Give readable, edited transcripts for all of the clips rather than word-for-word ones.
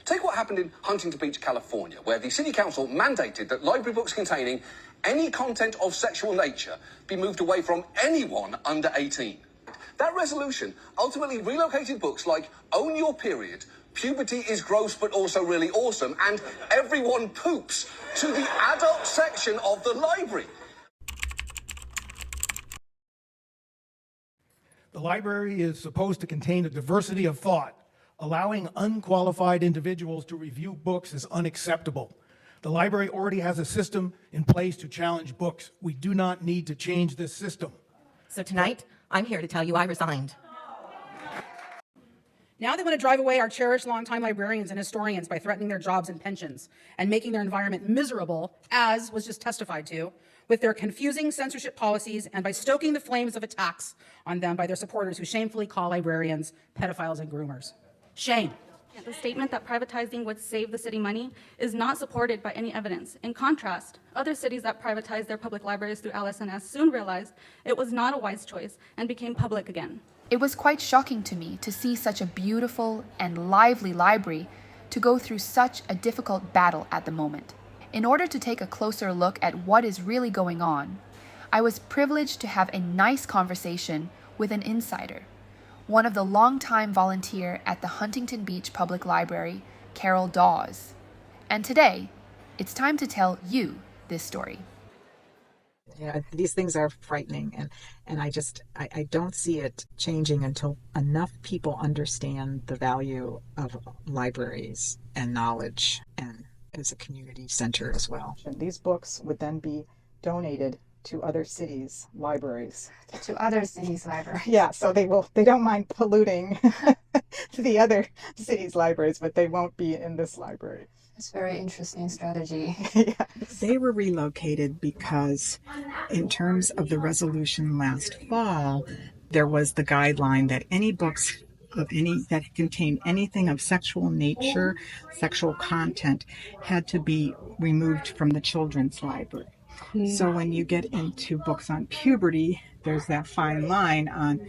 Take what happened in Huntington Beach, California, where the city council mandated that library books containing any content of sexual nature be moved away from anyone under 18. That resolution ultimately relocated books like Own Your Period, Puberty is Gross but Also Really Awesome, and Everyone Poops to the adult section of the library. The library is supposed to contain a diversity of thought. Allowing unqualified individuals to review books is unacceptable. The library already has a system in place to challenge books. We do not need to change this system. So tonight, I'm here to tell you I resigned. Now they want to drive away our cherished longtime librarians and historians by threatening their jobs and pensions and making their environment miserable, as was just testified to, with their confusing censorship policies and by stoking the flames of attacks on them by their supporters who shamefully call librarians pedophiles and groomers. Shame. The statement that privatizing would save the city money is not supported by any evidence. In contrast, other cities that privatized their public libraries through LS&S soon realized it was not a wise choice and became public again. It was quite shocking to me to see such a beautiful and lively library to go through such a difficult battle at the moment. In order to take a closer look at what is really going on, I was privileged to have a nice conversation with an insider, one of the longtime volunteer at the Huntington Beach Public Library, Carol Daus. And today, it's time to tell you this story. Yeah, these things are frightening, and I don't see it changing until enough people understand the value of libraries and knowledge, and as a community center as well. These books would then be donated to other cities' libraries. To other cities' libraries. Yeah, so they don't mind polluting the other cities' libraries, but they won't be in this library. It's a very interesting strategy. Yes. They were relocated because in terms of the resolution last fall, there was the guideline that any books that contain anything of sexual nature, sexual content, had to be removed from the children's library. So when you get into books on puberty, there's that fine line on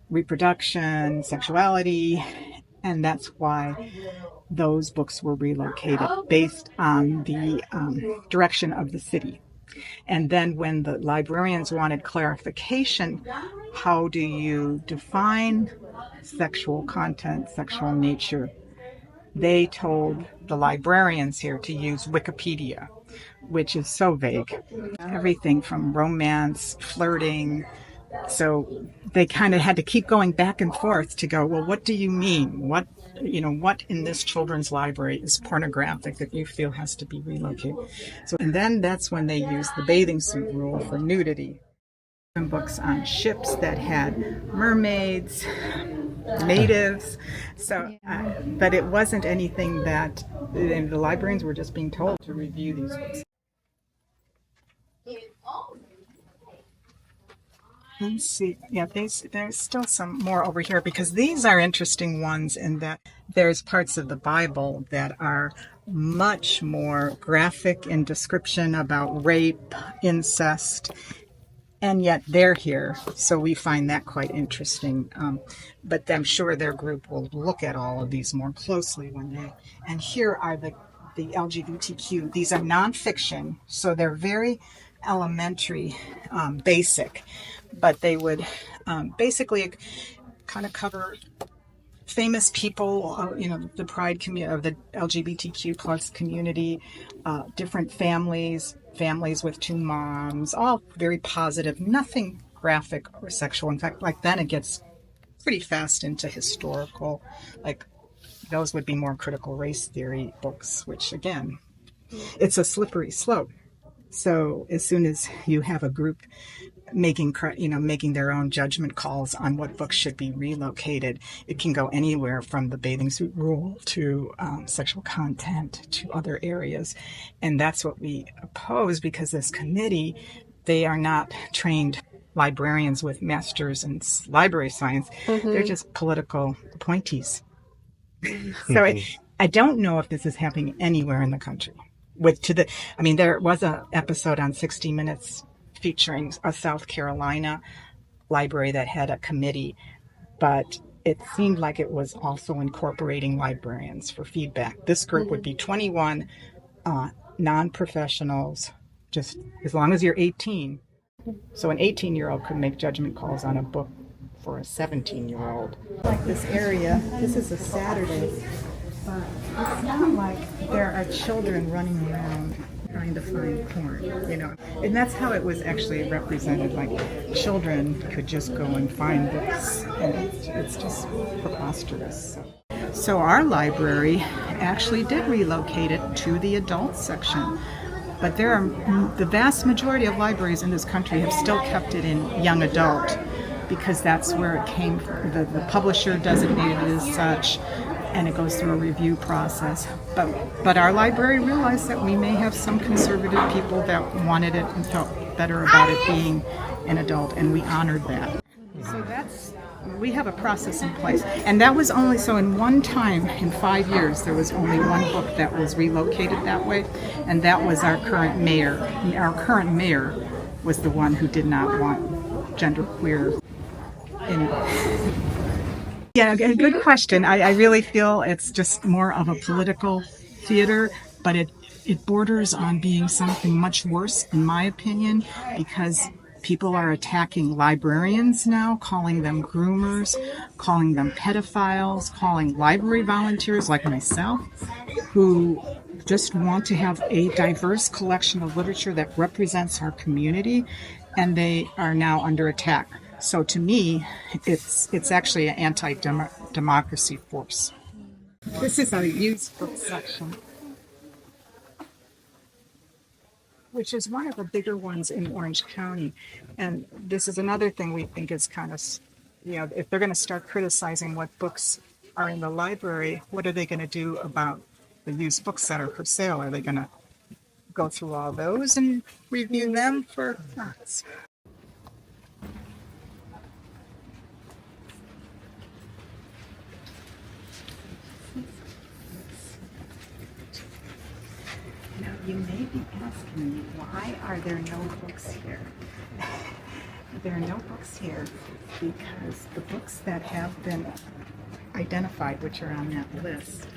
reproduction, sexuality, and that's why those books were relocated based on the direction of the city. And then when the librarians wanted clarification, how do you define sexual content, sexual nature? They told the librarians here to use Wikipedia, which is so vague. Everything from romance, flirting. So they kind of had to keep going back and forth to go, well, what do you mean? What in this children's library is pornographic that you feel has to be relocated? So, and then that's when they used the bathing suit rule for nudity. Books on ships that had mermaids, natives. So, but it wasn't anything that the librarians were just being told to review these books. Let's see. Yeah, there's still some more over here because these are interesting ones in that there's parts of the Bible that are much more graphic in description about rape, incest, and yet they're here. So we find that quite interesting. But I'm sure their group will look at all of these more closely when they. And here are the LGBTQ. These are nonfiction, so they're very elementary, basic. But they would basically kind of cover famous people, the pride community of the LGBTQ plus community, different families with two moms, all very positive, nothing graphic or sexual. In fact, like then it gets pretty fast into historical, like those would be more critical race theory books, which again, it's a slippery slope. So as soon as you have a group making their own judgment calls on what books should be relocated, it can go anywhere from the bathing suit rule to sexual content to other areas. And that's what we oppose because this committee, they are not trained librarians with masters in library science. They're just political appointees. So I don't know if this is happening anywhere in the country. There was an episode on 60 Minutes featuring a South Carolina library that had a committee, but it seemed like it was also incorporating librarians for feedback. This group would be 21 non-professionals, just as long as you're 18. So an 18-year-old could make judgment calls on a book for a 17-year-old. Like this area, this is a Saturday, but it's not like there are children running around trying to find porn, you know. And that's how it was actually represented, like children could just go and find books, and it's just preposterous. So our library actually did relocate it to the adult section. But there are the vast majority of libraries in this country have still kept it in young adult because that's where it came from. The publisher designated it as such, and it goes through a review process. But our library realized that we may have some conservative people that wanted it and felt better about it being an adult, and we honored that. So we have a process in place. And that was only, so in one time, in 5 years, there was only one book that was relocated that way, and that was our current mayor. Our current mayor was the one who did not want genderqueer in. Yeah, a good question. I really feel it's just more of a political theater, but it borders on being something much worse, in my opinion, because people are attacking librarians now, calling them groomers, calling them pedophiles, calling library volunteers like myself, who just want to have a diverse collection of literature that represents our community, and they are now under attack. So to me, it's actually an anti-democracy force. This is a used book section, which is one of the bigger ones in Orange County. And this is another thing we think is kind of, you know, if they're going to start criticizing what books are in the library, what are they going to do about the used books that are for sale? Are they going to go through all those and review them for us? Now, you may be asking me, why are there no books here? There are no books here because the books that have been identified, which are on that list,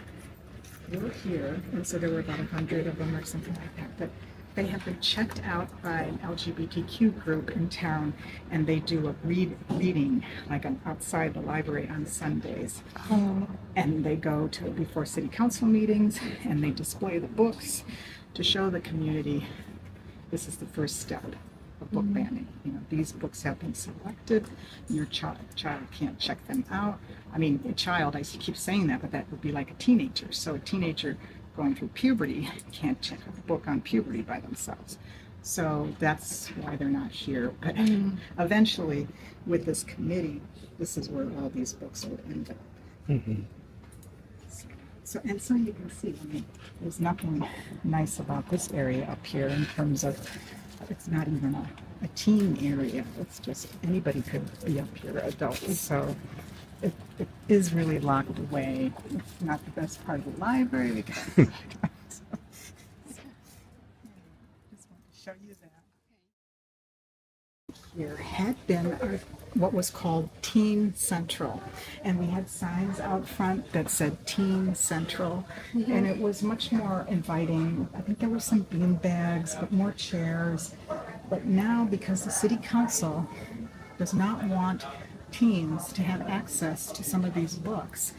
were here, and so there were about 100 of them or something like that, but they have been checked out by an LGBTQ group in town, and they do a reading like outside the library on Sundays. And they go to before city council meetings, and they display the books to show the community this is the first step of book banning. You know, these books have been selected. Your child can't check them out. I mean, a child, I keep saying that, but that would be like a teenager. So a teenager going through puberty can't check a book on puberty by themselves. So that's why they're not here. But eventually, with this committee, this is where all these books will end up. So you can see, I mean, there's nothing nice about this area up here in terms of, it's not even a teen area. It's just anybody could be up here, adults. So it is really locked away. It's not the best part of the library. Just want to show you that. Here had been what was called Teen Central, and we had signs out front that said Teen Central, and it was much more inviting. I think there were some bean bags, but more chairs. But now, because the city council does not want teens to have access to some of these books,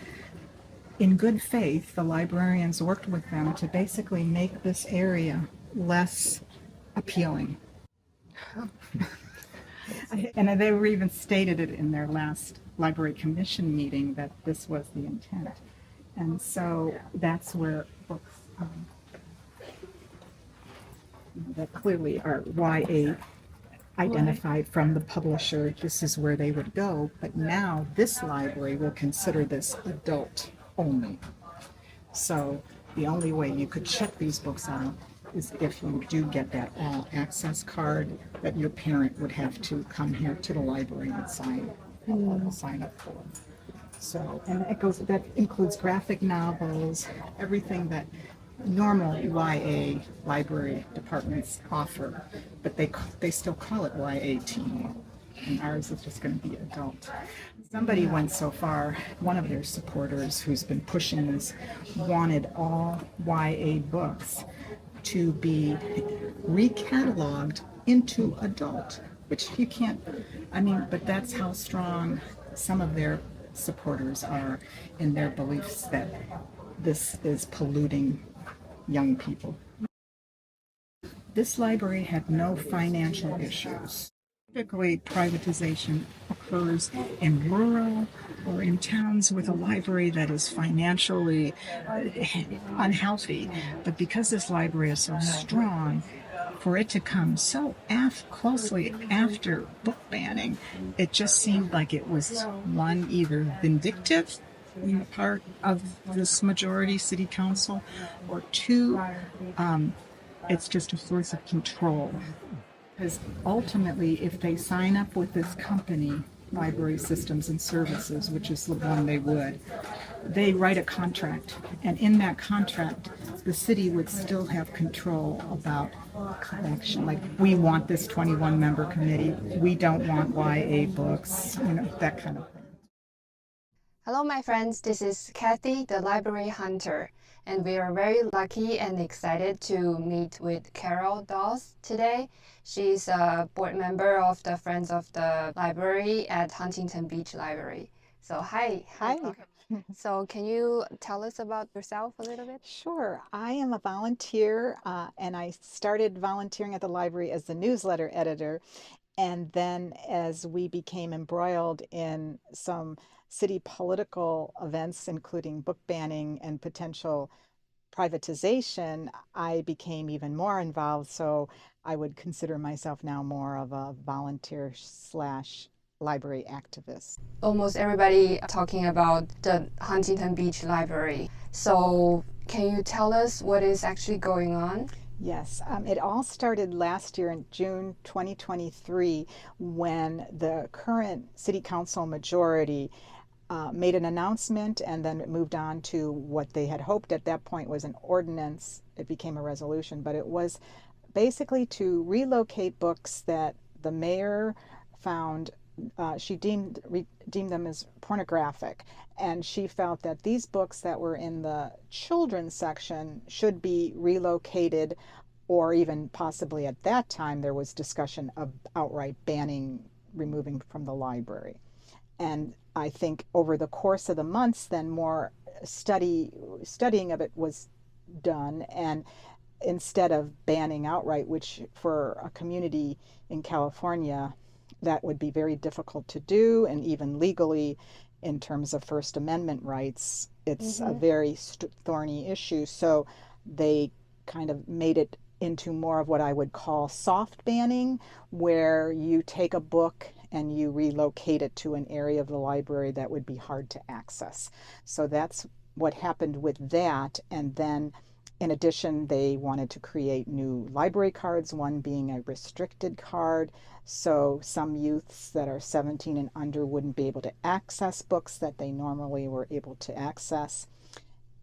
in good faith, the librarians worked with them to basically make this area less appealing. And they were even stated it in their last library commission meeting that this was the intent. And so that's where books that clearly are YA identified from the publisher, this is where they would go. But now this library will consider this adult only. So the only way you could check these books out is if you do get that all access card that your parent would have to come here to the library and sign up for. So, and that includes graphic novels, everything that normal YA library departments offer, but they still call it YA teen, and ours is just going to be adult. Somebody went so far, one of their supporters who's been pushing this wanted all YA books to be recatalogued into adult, which you can't, but that's how strong some of their supporters are in their beliefs that this is polluting young people. This library had no financial issues. Typically, privatization occurs in rural or in towns with a library that is financially unhealthy. But because this library is so strong, for it to come so closely after book banning, it just seemed like it was one, either vindictive on the part of this majority city council, or two, it's just a source of control. Because ultimately, if they sign up with this company, Library Systems and Services, which is the one they write a contract. And in that contract, the city would still have control about collection. Like, we want this 21-member committee. We don't want YA books, that kind of thing. Hello, my friends. This is Kathy, the library hunter, and we are very lucky and excited to meet with Carol Daus today. She's a board member of the Friends of the Library at Huntington Beach Library. So, hi. Hi. So, can you tell us about yourself a little bit? Sure. I am a volunteer, and I started volunteering at the library as the newsletter editor. And then as we became embroiled in some city political events, including book banning and potential privatization, I became even more involved. So I would consider myself now more of a volunteer / library activist. Almost everybody talking about the Huntington Beach Library. So can you tell us what is actually going on? Yes, it all started last year in June 2023 when the current city council majority made an announcement, and then it moved on to what they had hoped at that point was an ordinance. It became a resolution, but it was basically to relocate books that the mayor found she deemed them as pornographic, and she felt that these books that were in the children's section should be relocated, or even possibly at that time there was discussion of outright removing from the library. And I think over the course of the months, then more studying of it was done, and instead of banning outright, which for a community in California that would be very difficult to do, and even legally in terms of First Amendment rights, it's a very thorny issue. So they kind of made it into more of what I would call soft banning, where you take a book and you relocate it to an area of the library that would be hard to access. So that's what happened with that. And then in addition, they wanted to create new library cards, one being a restricted card. So some youths that are 17 and under wouldn't be able to access books that they normally were able to access.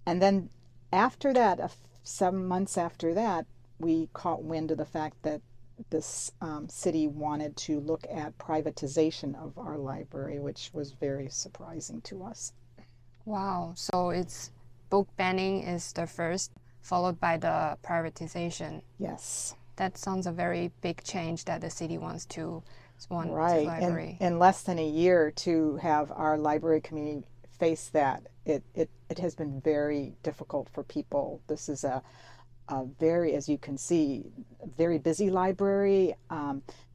And then after that, 7 months after that, we caught wind of the fact that this city wanted to look at privatization of our library, which was very surprising to us. Wow, so it's book banning is the first, followed by the privatization. Yes. That sounds a very big change that the city wants to right. library. In less than a year to have our library community face that, it has been very difficult for people. This is a very, as you can see, very busy library.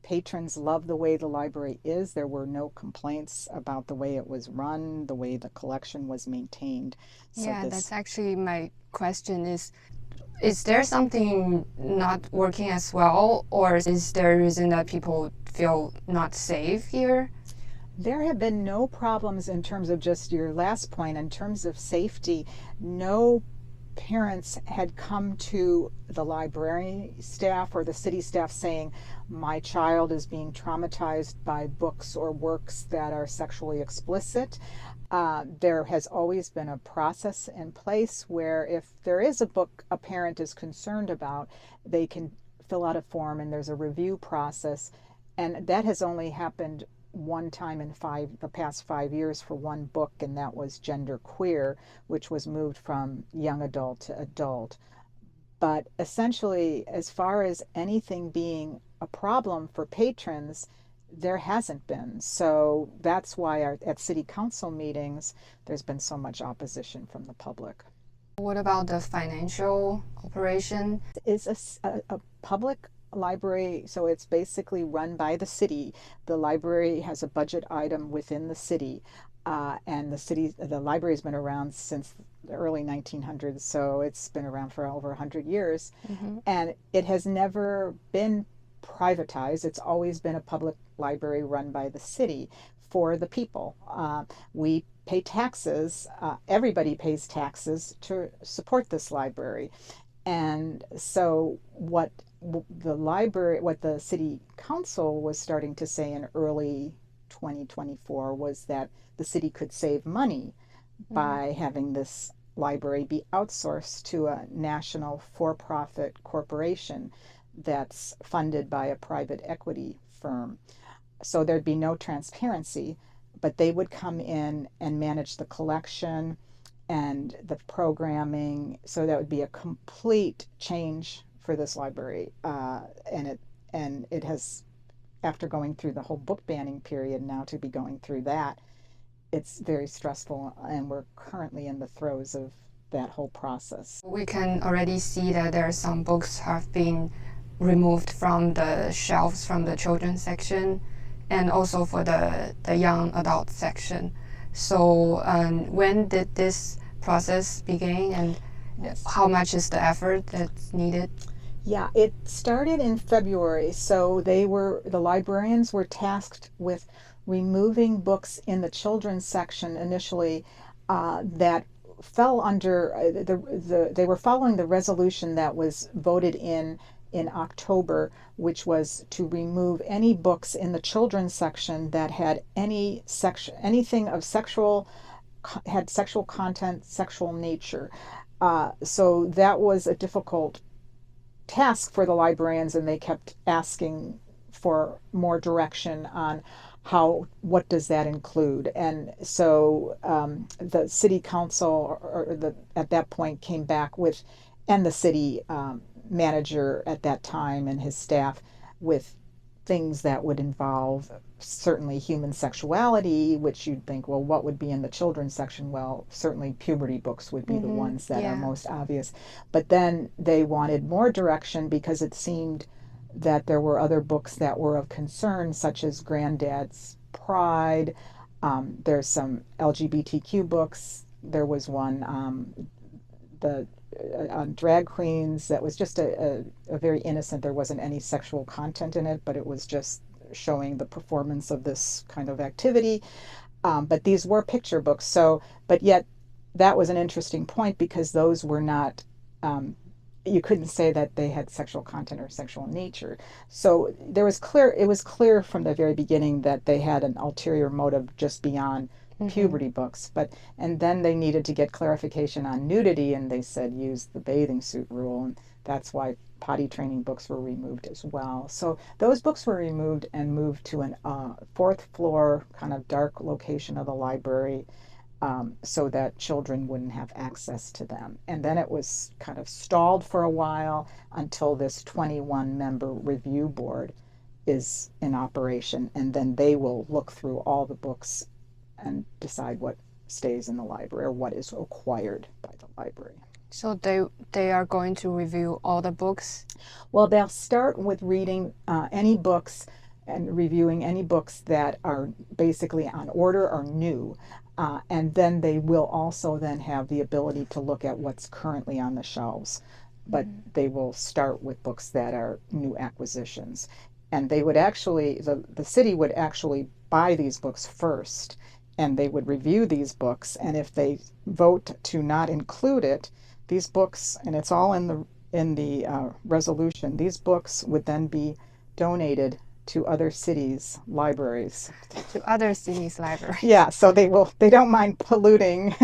Patrons love the way the library is. There were no complaints about the way it was run, the way the collection was maintained. So yeah, that's actually my question is there something not working as well, or is there a reason that people feel not safe here? There have been no problems in terms of just your last point, in terms of safety. No parents had come to the library staff or the city staff saying, my child is being traumatized by books or works that are sexually explicit. There has always been a process in place where if there is a book a parent is concerned about, they can fill out a form and there's a review process. And that has only happened one time in the past 5 years for one book, and that was Gender Queer, which was moved from young adult to adult. But essentially, as far as anything being a problem for patrons, there hasn't been. So that's why at city council meetings, there's been so much opposition from the public. What about the financial operation? It's a public library, so it's basically run by the city. The library has a budget item within the city, and the library's been around since the early 1900s, so it's been around for over 100 years. And it has never been privatized. It's always been a public library run by the city for the people. We pay taxes. Everybody pays taxes to support this library. And so what the city council was starting to say in early 2024 was that the city could save money by having this library be outsourced to a national for-profit corporation that's funded by a private equity firm. So there'd be no transparency, but they would come in and manage the collection and the programming. So that would be a complete change for this library. And it has, after going through the whole book banning period, now to be going through that, it's very stressful, and we're currently in the throes of that whole process. We can already see that there are some books have been removed from the shelves from the children's section, and also for the young adult section. So when did this process begin, and how much is the effort that's needed? Yeah, it started in February. So the librarians were tasked with removing books in the children's section initially that fell under they were following the resolution that was voted in October, which was to remove any books in the children's section that had anything of sexual content, sexual nature. So that was a difficult task for the librarians, and they kept asking for more direction on what does that include. And so the city council at that point came back with, and the city manager at that time and his staff, with things that would involve certainly human sexuality, which you'd think, well, what would be in the children's section? Well, certainly puberty books would be the ones that are most obvious. But then they wanted more direction because it seemed that there were other books that were of concern, such as Granddad's Pride. There's some LGBTQ books. There was one on drag queens that was just a very innocent. There wasn't any sexual content in it, but it was just showing the performance of this kind of activity. But these were picture books. But yet that was an interesting point, because those were not, you couldn't say that they had sexual content or sexual nature. So it was clear from the very beginning that they had an ulterior motive just beyond puberty books. And then they needed to get clarification on nudity, and they said use the bathing suit rule, and that's why potty training books were removed as well. So those books were removed and moved to a fourth floor kind of dark location of the library, so that children wouldn't have access to them. And then it was kind of stalled for a while until this 21-member review board is in operation, and then they will look through all the books and decide what stays in the library or what is acquired by the library. So they are going to review all the books? Well, they'll start with reading any books and reviewing any books that are basically on order or new. And then they will also then have the ability to look at what's currently on the shelves. But they will start with books that are new acquisitions. And they would actually, the city would actually buy these books first, and they would review these books. And if they vote to not include it, these books, and it's all in the resolution, these books would then be donated to other cities' libraries. To other cities' libraries. Yeah, so they don't mind polluting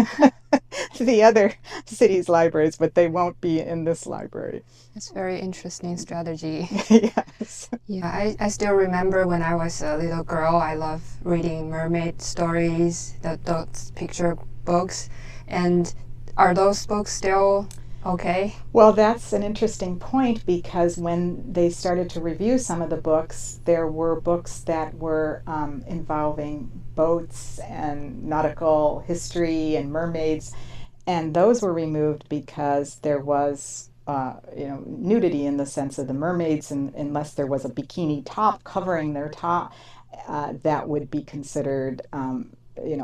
the other cities' libraries, but they won't be in this library. It's a very interesting strategy. Yes. Yeah, I still remember when I was a little girl, I loved reading mermaid stories, those picture books. And are those books still okay? Well, that's an interesting point, because when they started to review some of the books, there were books that were involving boats and nautical history and mermaids, and those were removed because there was nudity in the sense of the mermaids, and unless there was a bikini top covering their top, that would be considered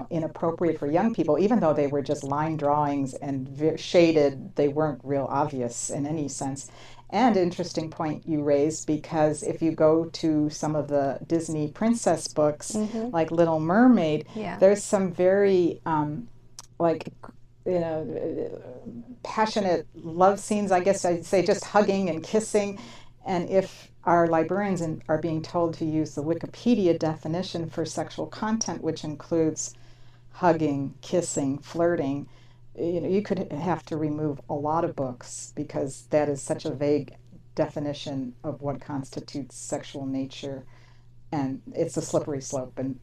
inappropriate for young people, even though they were just line drawings and shaded. They weren't real obvious in any sense. And interesting point you raised, because if you go to some of the Disney princess books, like Little Mermaid, there's some very passionate love scenes, I guess I'd say, just hugging and kissing. And if our librarians are being told to use the Wikipedia definition for sexual content, which includes hugging, kissing, flirting, you could have to remove a lot of books, because that is such a vague definition of what constitutes sexual nature. And it's a slippery slope, and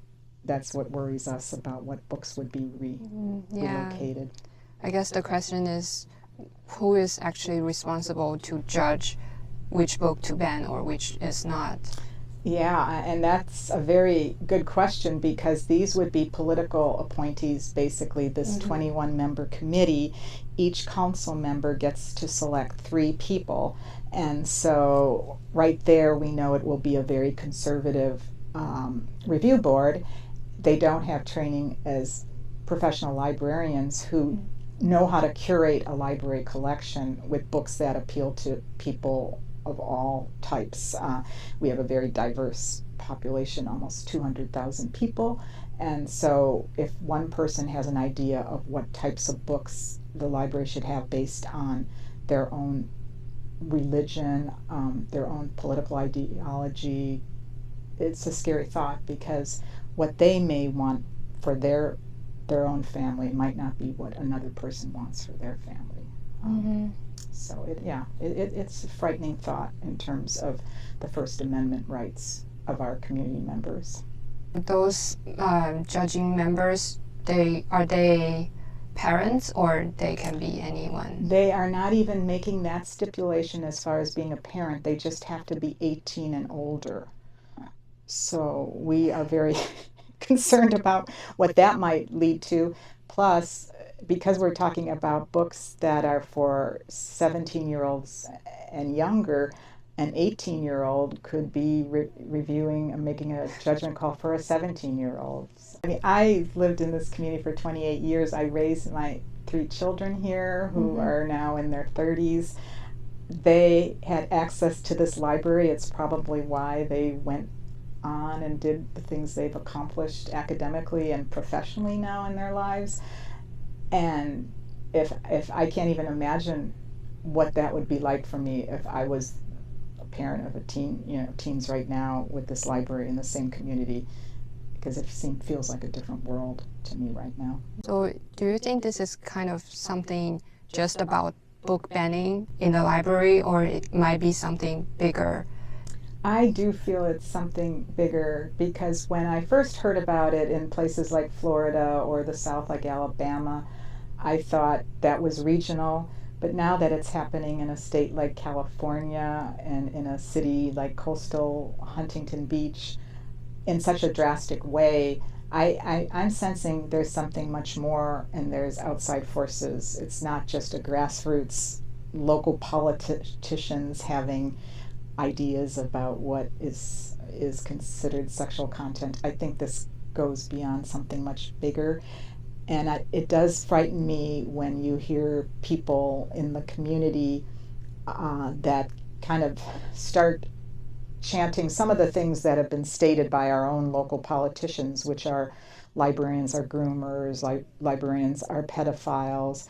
that's what worries us about what books would be relocated. I guess the question is, who is actually responsible to judge which book to ban or which is not? Yeah, and that's a very good question, because these would be political appointees, basically, this 21-member committee. Each council member gets to select 3 people, and so right there we know it will be a very conservative review board. They don't have training as professional librarians who know how to curate a library collection with books that appeal to people of all types. We have a very diverse population, almost 200,000 people, and so if one person has an idea of what types of books the library should have based on their own religion, their own political ideology, it's a scary thought, because what they may want for their own family might not be what another person wants for their family. So it's a frightening thought in terms of the First Amendment rights of our community members. Those judging members, are they parents, or they can be anyone? They are not even making that stipulation as far as being a parent. They just have to be 18 and older. So we are very concerned about what that might lead to. Plus, because we're talking about books that are for 17-year-olds and younger, an 18-year-old could be reviewing and making a judgment call for a 17-year-old. I mean, I lived in this community for 28 years. I raised my 3 children here who are now in their 30s. They had access to this library. It's probably why they went on and did the things they've accomplished academically and professionally now in their lives. And if I can't even imagine what that would be like for me if I was a parent of a teens right now with this library in the same community, because it feels like a different world to me right now. So do you think this is kind of something just about book banning in the library, or it might be something bigger? I do feel it's something bigger, because when I first heard about it in places like Florida or the South, like Alabama, I thought that was regional. But now that it's happening in a state like California and in a city like coastal Huntington Beach in such a drastic way, I'm sensing there's something much more, and there's outside forces. It's not just a grassroots, local politicians having ideas about what is considered sexual content. I think this goes beyond something much bigger. And it does frighten me when you hear people in the community that kind of start chanting some of the things that have been stated by our own local politicians, which are librarians are groomers, librarians are pedophiles.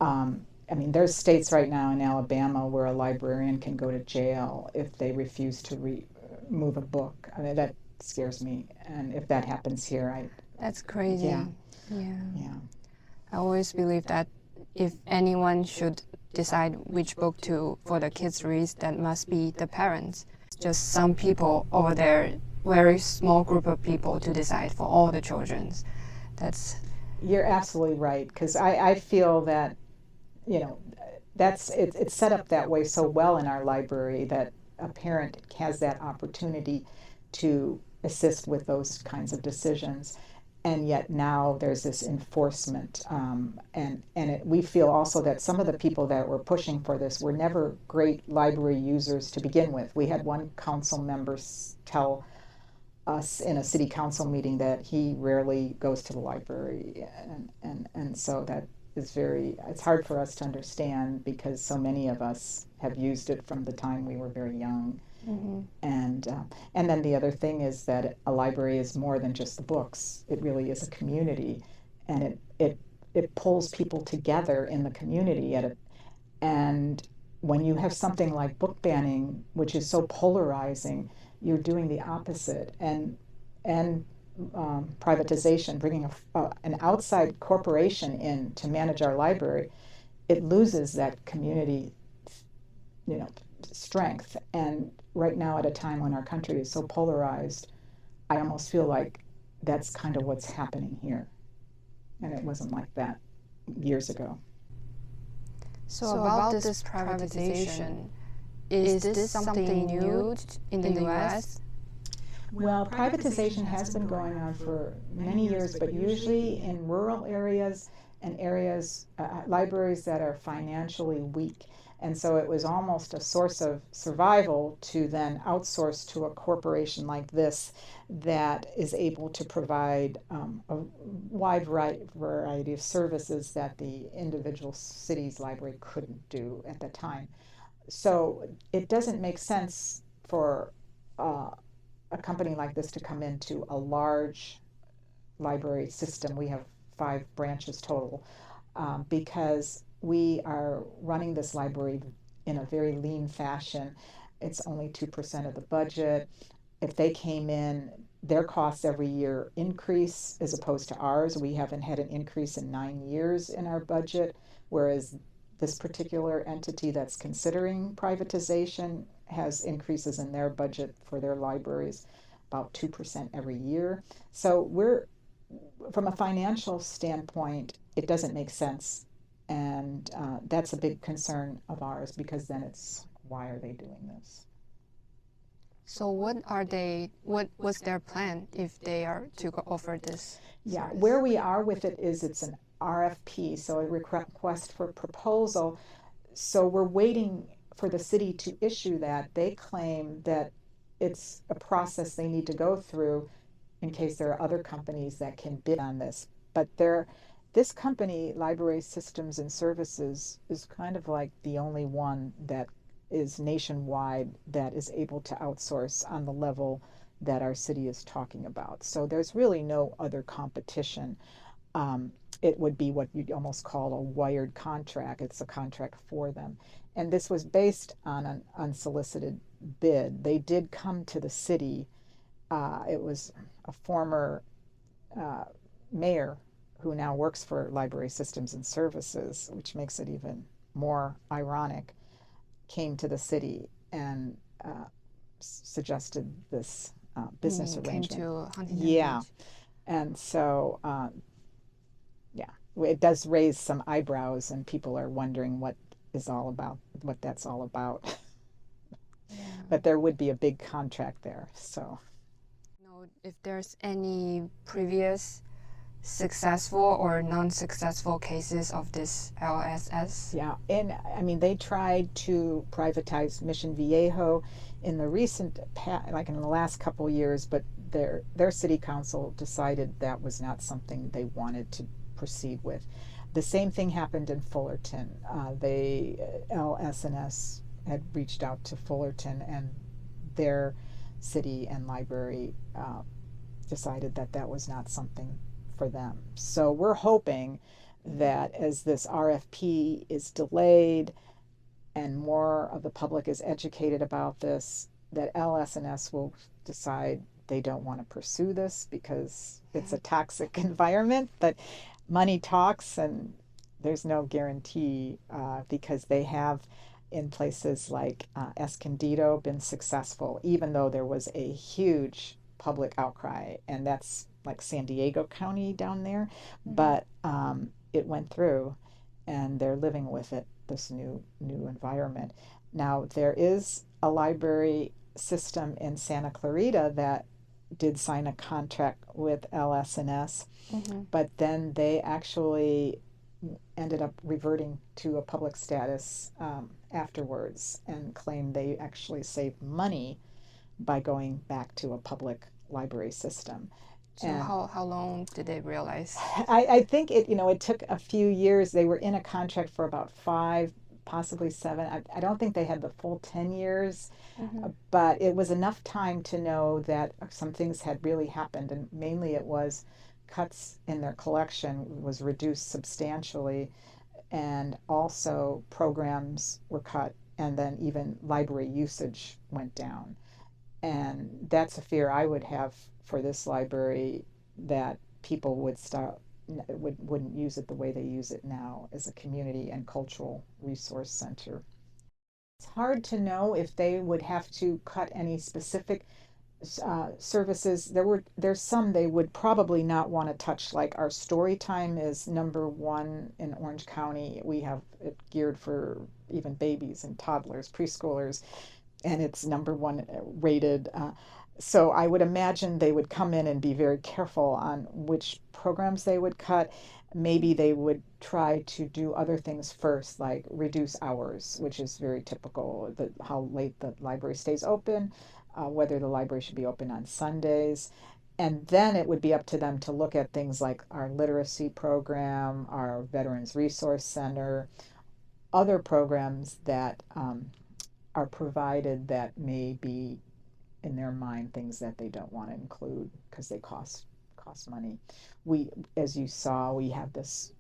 I mean, there's states right now in Alabama where a librarian can go to jail if they refuse to move a book. I mean, that scares me. And if that happens here, That's crazy. Yeah. Yeah. I always believe that if anyone should decide which book for the kids to read, that must be the parents. Just some people over there, very small group of people to decide for all the children. You're absolutely right, because I feel that, it's set up that way so well in our library that a parent has that opportunity to assist with those kinds of decisions. And yet now there's this enforcement, we feel also that some of the people that were pushing for this were never great library users to begin with. We had one council member tell us in a city council meeting that he rarely goes to the library, and so that is it's hard for us to understand, because so many of us have used it from the time we were very young. Mm-hmm. And then the other thing is that a library is more than just the books. It really is a community, and it pulls people together in the community and when you have something like book banning, which is so polarizing, you're doing the opposite. And privatization, bringing an outside corporation in to manage our library, it loses that community, strength. And right now, at a time when our country is so polarized, I almost feel like that's kind of what's happening here. And it wasn't like that years ago. So about this privatization, is this something new in the U.S.? Well, privatization has been going on for many years, but usually in rural areas and areas, libraries that are financially weak. And so it was almost a source of survival to then outsource to a corporation like this that is able to provide a wide variety of services that the individual city's library couldn't do at the time. So it doesn't make sense for a company like this to come into a large library system. We have 5 branches total, because we are running this library in a very lean fashion. It's only 2% of the budget. If they came in, their costs every year increase as opposed to ours. We haven't had an increase in 9 years in our budget, whereas this particular entity that's considering privatization has increases in their budget for their libraries about 2% every year. So from a financial standpoint, it doesn't make sense. And that's a big concern of ours, because then why are they doing this? So what was their plan if they are to offer this? Yeah, service? where we are with it is it's an RFP, so a request for proposal. So we're waiting for the city to issue that. They claim that it's a process they need to go through in case there are other companies that can bid on this. But this company, Library Systems and Services, is kind of like the only one that is nationwide that is able to outsource on the level that our city is talking about. So there's really no other competition. It would be what you'd almost call a wired contract. It's a contract for them. And this was based on an unsolicited bid. They did come to the city. It was a former mayor who now works for Library Systems and Services, which makes it even more ironic, came to the city and suggested this business arrangement. Came to Huntington Yeah. Beach. And so, it does raise some eyebrows, and people are wondering what that's all about. Yeah. But there would be a big contract there, so. If there's any previous successful or non-successful cases of this LSS? Yeah, and I mean, they tried to privatize Mission Viejo in the recent, like in the last couple years, but their city council decided that was not something they wanted to proceed with. The same thing happened in Fullerton. LS&S had reached out to Fullerton, and their city and library decided that was not something for them. So we're hoping that as this RFP is delayed and more of the public is educated about this, that LS&S will decide they don't want to pursue this because it's a toxic environment, but money talks, and there's no guarantee because they have in places like Escondido been successful, even though there was a huge public outcry, and that's like San Diego County down there, but it went through, and they're living with it, this new environment. Now, there is a library system in Santa Clarita that did sign a contract with LS&S, but then they actually ended up reverting to a public status afterwards and claimed they actually saved money by going back to a public library system. So how long did they realize? I think it took a few years. They were in a contract for about 5, possibly 7. I don't think they had the full 10 years, but it was enough time to know that some things had really happened, and mainly it was cuts in their collection was reduced substantially, and also programs were cut, and then even library usage went down. And that's a fear I would have for this library, that people wouldn't use it the way they use it now as a community and cultural resource center. It's hard to know if they would have to cut any specific services. There's some they would probably not want to touch, like our story time is #1 in Orange County. We have it geared for even babies and toddlers, preschoolers, and it's #1 rated. So I would imagine they would come in and be very careful on which programs they would cut. Maybe they would try to do other things first, like reduce hours, which is very typical, how late the library stays open, whether the library should be open on Sundays. And then it would be up to them to look at things like our literacy program, our Veterans Resource Center, other programs that are provided that may be, in their mind, things that they don't want to include because they cost money. As you saw, we have this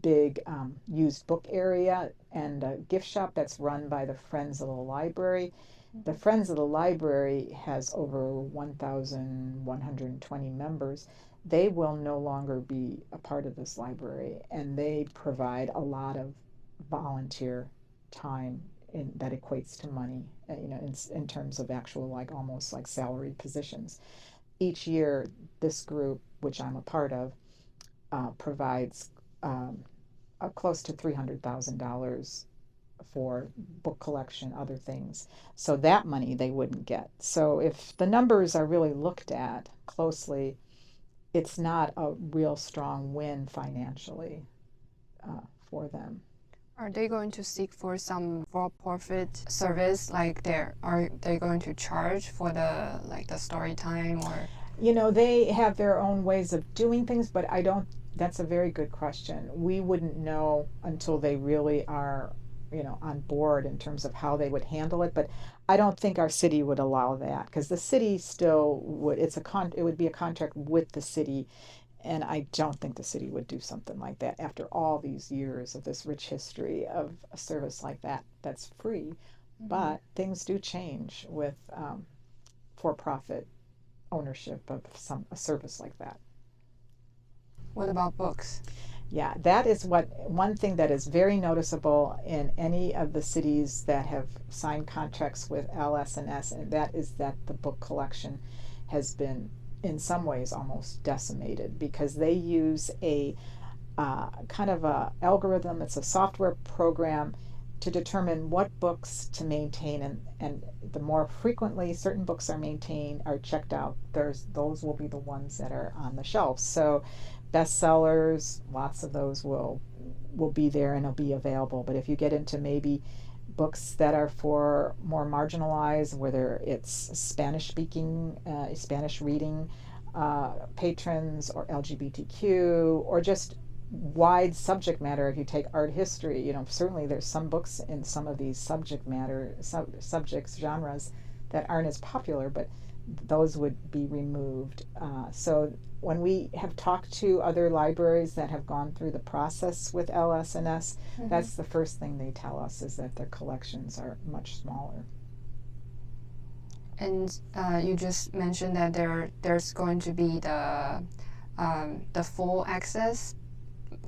big used book area and a gift shop that's run by the Friends of the Library. The Friends of the Library has over 1,120 members. They will no longer be a part of this library, and they provide a lot of volunteer time that equates to money, in terms of actual, almost like salary positions. Each year, this group, which I'm a part of, provides close to $300,000 for book collection, other things. So that money they wouldn't get. So if the numbers are really looked at closely, it's not a real strong win financially for them. Are they going to seek for some for-profit service? Are they going to charge for the story time, or? They have their own ways of doing things, but that's a very good question. We wouldn't know until they really are, on board in terms of how they would handle it. But I don't think our city would allow that, because the city still would. It would be a contract with the city. And I don't think the city would do something like that after all these years of this rich history of a service like that that's free. But things do change with for-profit ownership of a service like that. What about books? Yeah, that is one thing that is very noticeable in any of the cities that have signed contracts with LS&S, and that is that the book collection has been, in some ways, almost decimated, because they use a kind of a algorithm. It's a software program to determine what books to maintain, and the more frequently certain books are maintained, are checked out, those will be the ones that are on the shelves. So bestsellers, lots of those will be there and will be available. But if you get into maybe books that are for more marginalized, whether it's Spanish speaking, Spanish reading patrons, or LGBTQ, or just wide subject matter, if you take art history, certainly there's some books in some of these subjects, genres that aren't as popular, but those would be removed. So when we have talked to other libraries that have gone through the process with LS&S, that's the first thing they tell us, is that their collections are much smaller. And you just mentioned that there's going to be the full access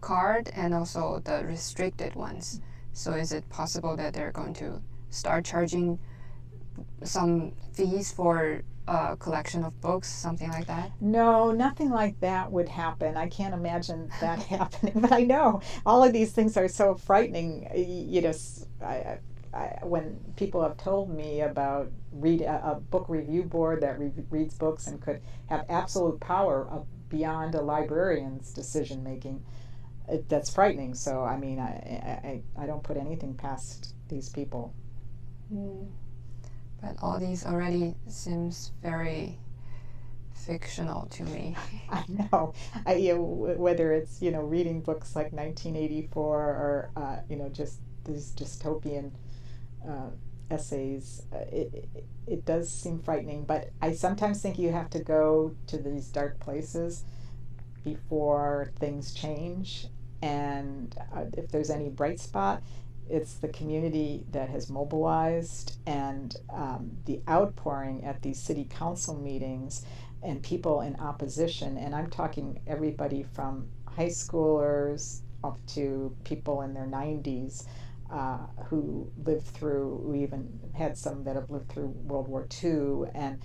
card and also the restricted ones. So is it possible that they're going to start charging some fees for collection of books, something like that? No, nothing like that would happen. I can't imagine that happening. But I know all of these things are so frightening. You know, when people have told me about a book review board that reads books and could have absolute power beyond a librarian's decision making, that's frightening. So I mean, I don't put anything past these people. But all these already seems very fictional to me. I know. Whether it's reading books like 1984 or just these dystopian essays, it does seem frightening. But I sometimes think you have to go to these dark places before things change. And if there's any bright spot, it's the community that has mobilized, and the outpouring at these city council meetings and people in opposition. And I'm talking everybody from high schoolers up to people in their 90s who lived through, we even had some that have lived through World War II, and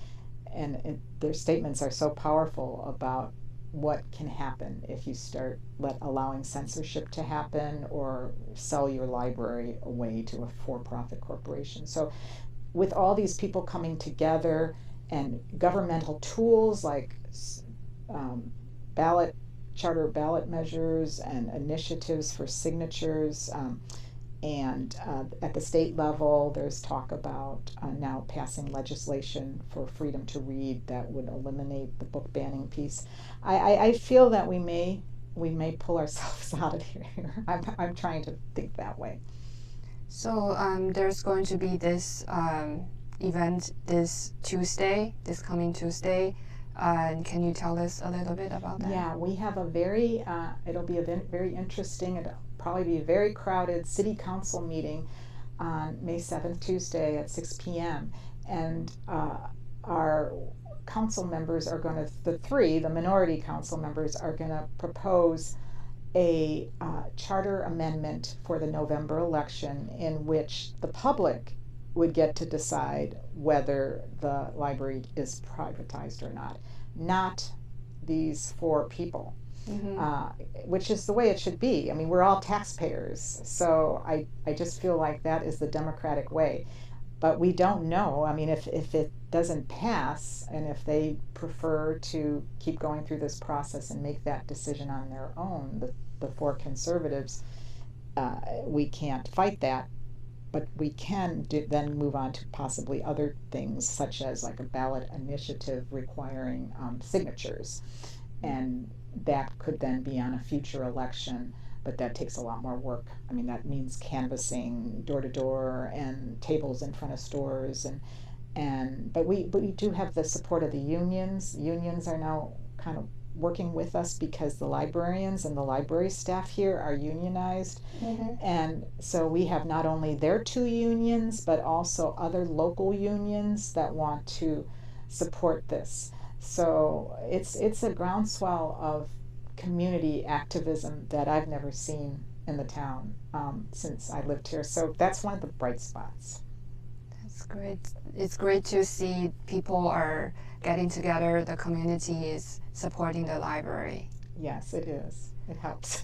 their statements are so powerful about what can happen if you start allowing censorship to happen or sell your library away to a for-profit corporation. So with all these people coming together and governmental tools like charter ballot measures and initiatives for signatures, and at the state level, there's talk about now passing legislation for freedom to read that would eliminate the book banning piece. I feel that we may pull ourselves out of here. I'm trying to think that way. So there's going to be this event this coming Tuesday. Can you tell us a little bit about that? Yeah, we have it'll be a very interesting, it'll probably be a very crowded city council meeting on May 7th, Tuesday at 6 p.m. And our council members are going to, the minority council members are going to propose a charter amendment for the November election in which the public would get to decide whether the library is privatized or not these 4 people, which is the way it should be. I mean, we're all taxpayers, so I just feel like that is the democratic way. But we don't know. I mean, if it doesn't pass, and if they prefer to keep going through this process and make that decision on their own, the 4 conservatives, we can't fight that. But we can then move on to possibly other things, such as like a ballot initiative requiring signatures. And that could then be on a future election, but that takes a lot more work. I mean, that means canvassing door to door and tables in front of stores. But we do have the support of the unions. Unions are now kind of working with us because the librarians and the library staff here are unionized. And so we have not only their 2 unions, but also other local unions that want to support this. So it's a groundswell of community activism that I've never seen in the town since I lived here. So that's one of the bright spots. That's great. It's great to see people are getting together, the community is supporting the library. Yes, it is. It helps.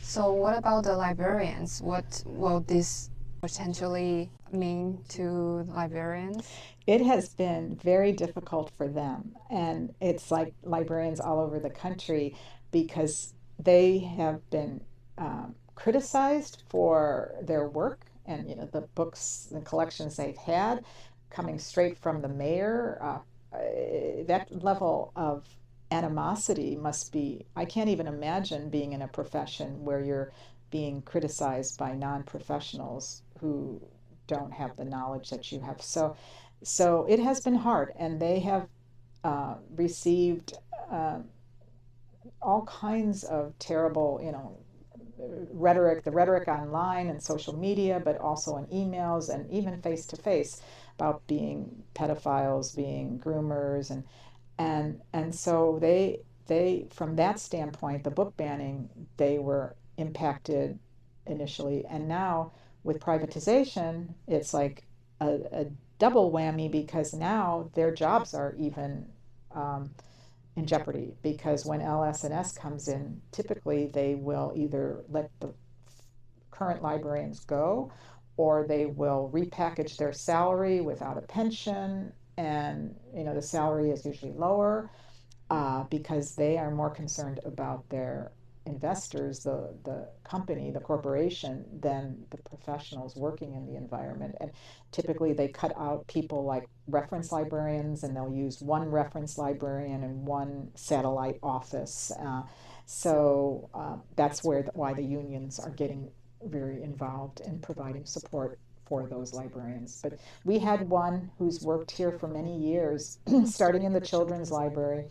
So what about the librarians? What will this potentially mean to librarians? It has been very difficult for them, and it's like librarians all over the country, because they have been criticized for their work and the books and collections they've had coming straight from the mayor. That level of animosity must be, I can't even imagine being in a profession where you're being criticized by non-professionals who don't have the knowledge that you have. So it has been hard, and they have received all kinds of terrible, the rhetoric online and social media, but also in emails and even face to face about being pedophiles, being groomers, and so they from that standpoint, the book banning, they were impacted initially, and now with privatization, it's like a double whammy because now their jobs are even in jeopardy, because when LS&S comes in, typically they will either let the current librarians go, or they will repackage their salary without a pension, and the salary is usually lower because they are more concerned about their investors, the company, the corporation, than the professionals working in the environment. And typically they cut out people like reference librarians, and they'll use one reference librarian and one satellite office. So that's why the unions are getting very involved in providing support for those librarians. But we had one who's worked here for many years, starting in the children's library,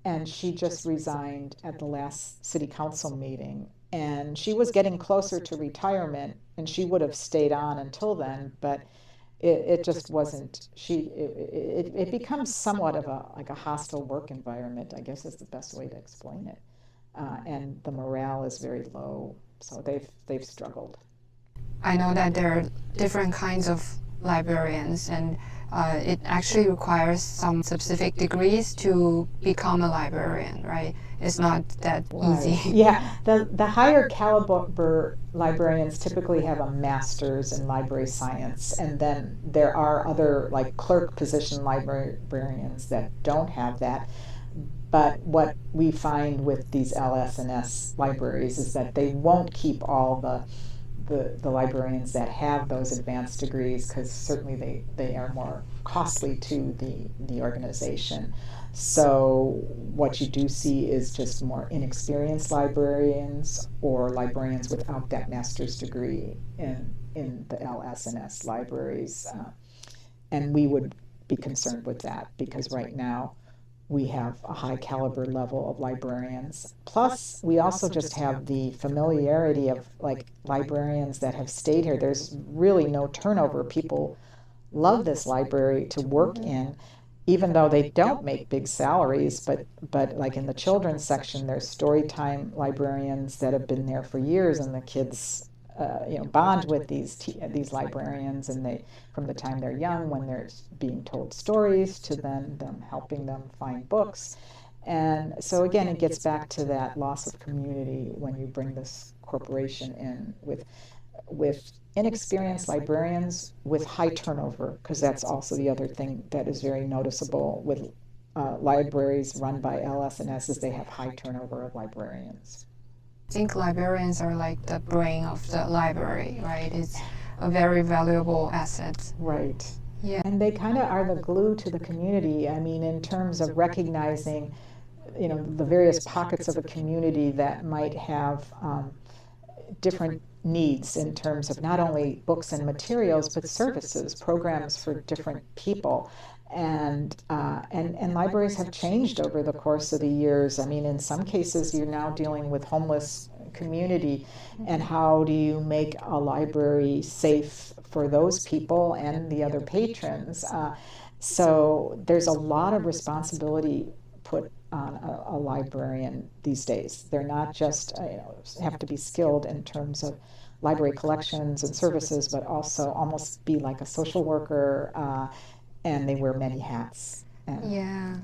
and she just resigned at the last city council meeting. And she was getting closer to retirement, and she would have stayed on until then, but it just wasn't. It becomes somewhat of a hostile work environment, I guess is the best way to explain it. And the morale is very low, so they've struggled. I know that there are different kinds of librarians, and it actually requires some specific degrees to become a librarian, right? It's not that easy. Yeah, the higher caliber librarians typically have a master's in library science, and then there are other like clerk position librarians that don't have that. But what we find with these LS&S libraries is that they won't keep all the librarians that have those advanced degrees, because certainly they are more costly to the organization. So what you do see is just more inexperienced librarians or librarians without that master's degree in the LS&S libraries. And we would be concerned with that, because right now we have a high caliber level of librarians. Plus, we also just have the familiarity of like librarians that have stayed here. There's really no turnover. People love this library to work in, even though they don't make big salaries. But like in the children's section, there's story time librarians that have been there for years, and the kids bond with these librarians, and they, from the time they're young, when they're being told stories, to then them helping them find books. And so again, it gets back to that loss of community when you bring this corporation in with inexperienced librarians with high turnover, because that's also the other thing that is very noticeable with libraries run by LS&S, is they have high turnover of librarians. I think librarians are like the brain of the library, right? It's a very valuable asset. Right. Yeah. And they kind of are the glue to the community. I mean, in terms of recognizing, the various pockets of a community that might have different needs in terms of not only books and materials, but services, programs for different people. And libraries have changed over the course of the years. I mean, in some cases, you're now dealing with homeless community, and how do you make a library safe for those people and the other patrons? So there's a lot of responsibility put on a librarian these days. They're not just have to be skilled in terms of library collections and services, but also almost be like a social worker. And they wear many hats. Yeah.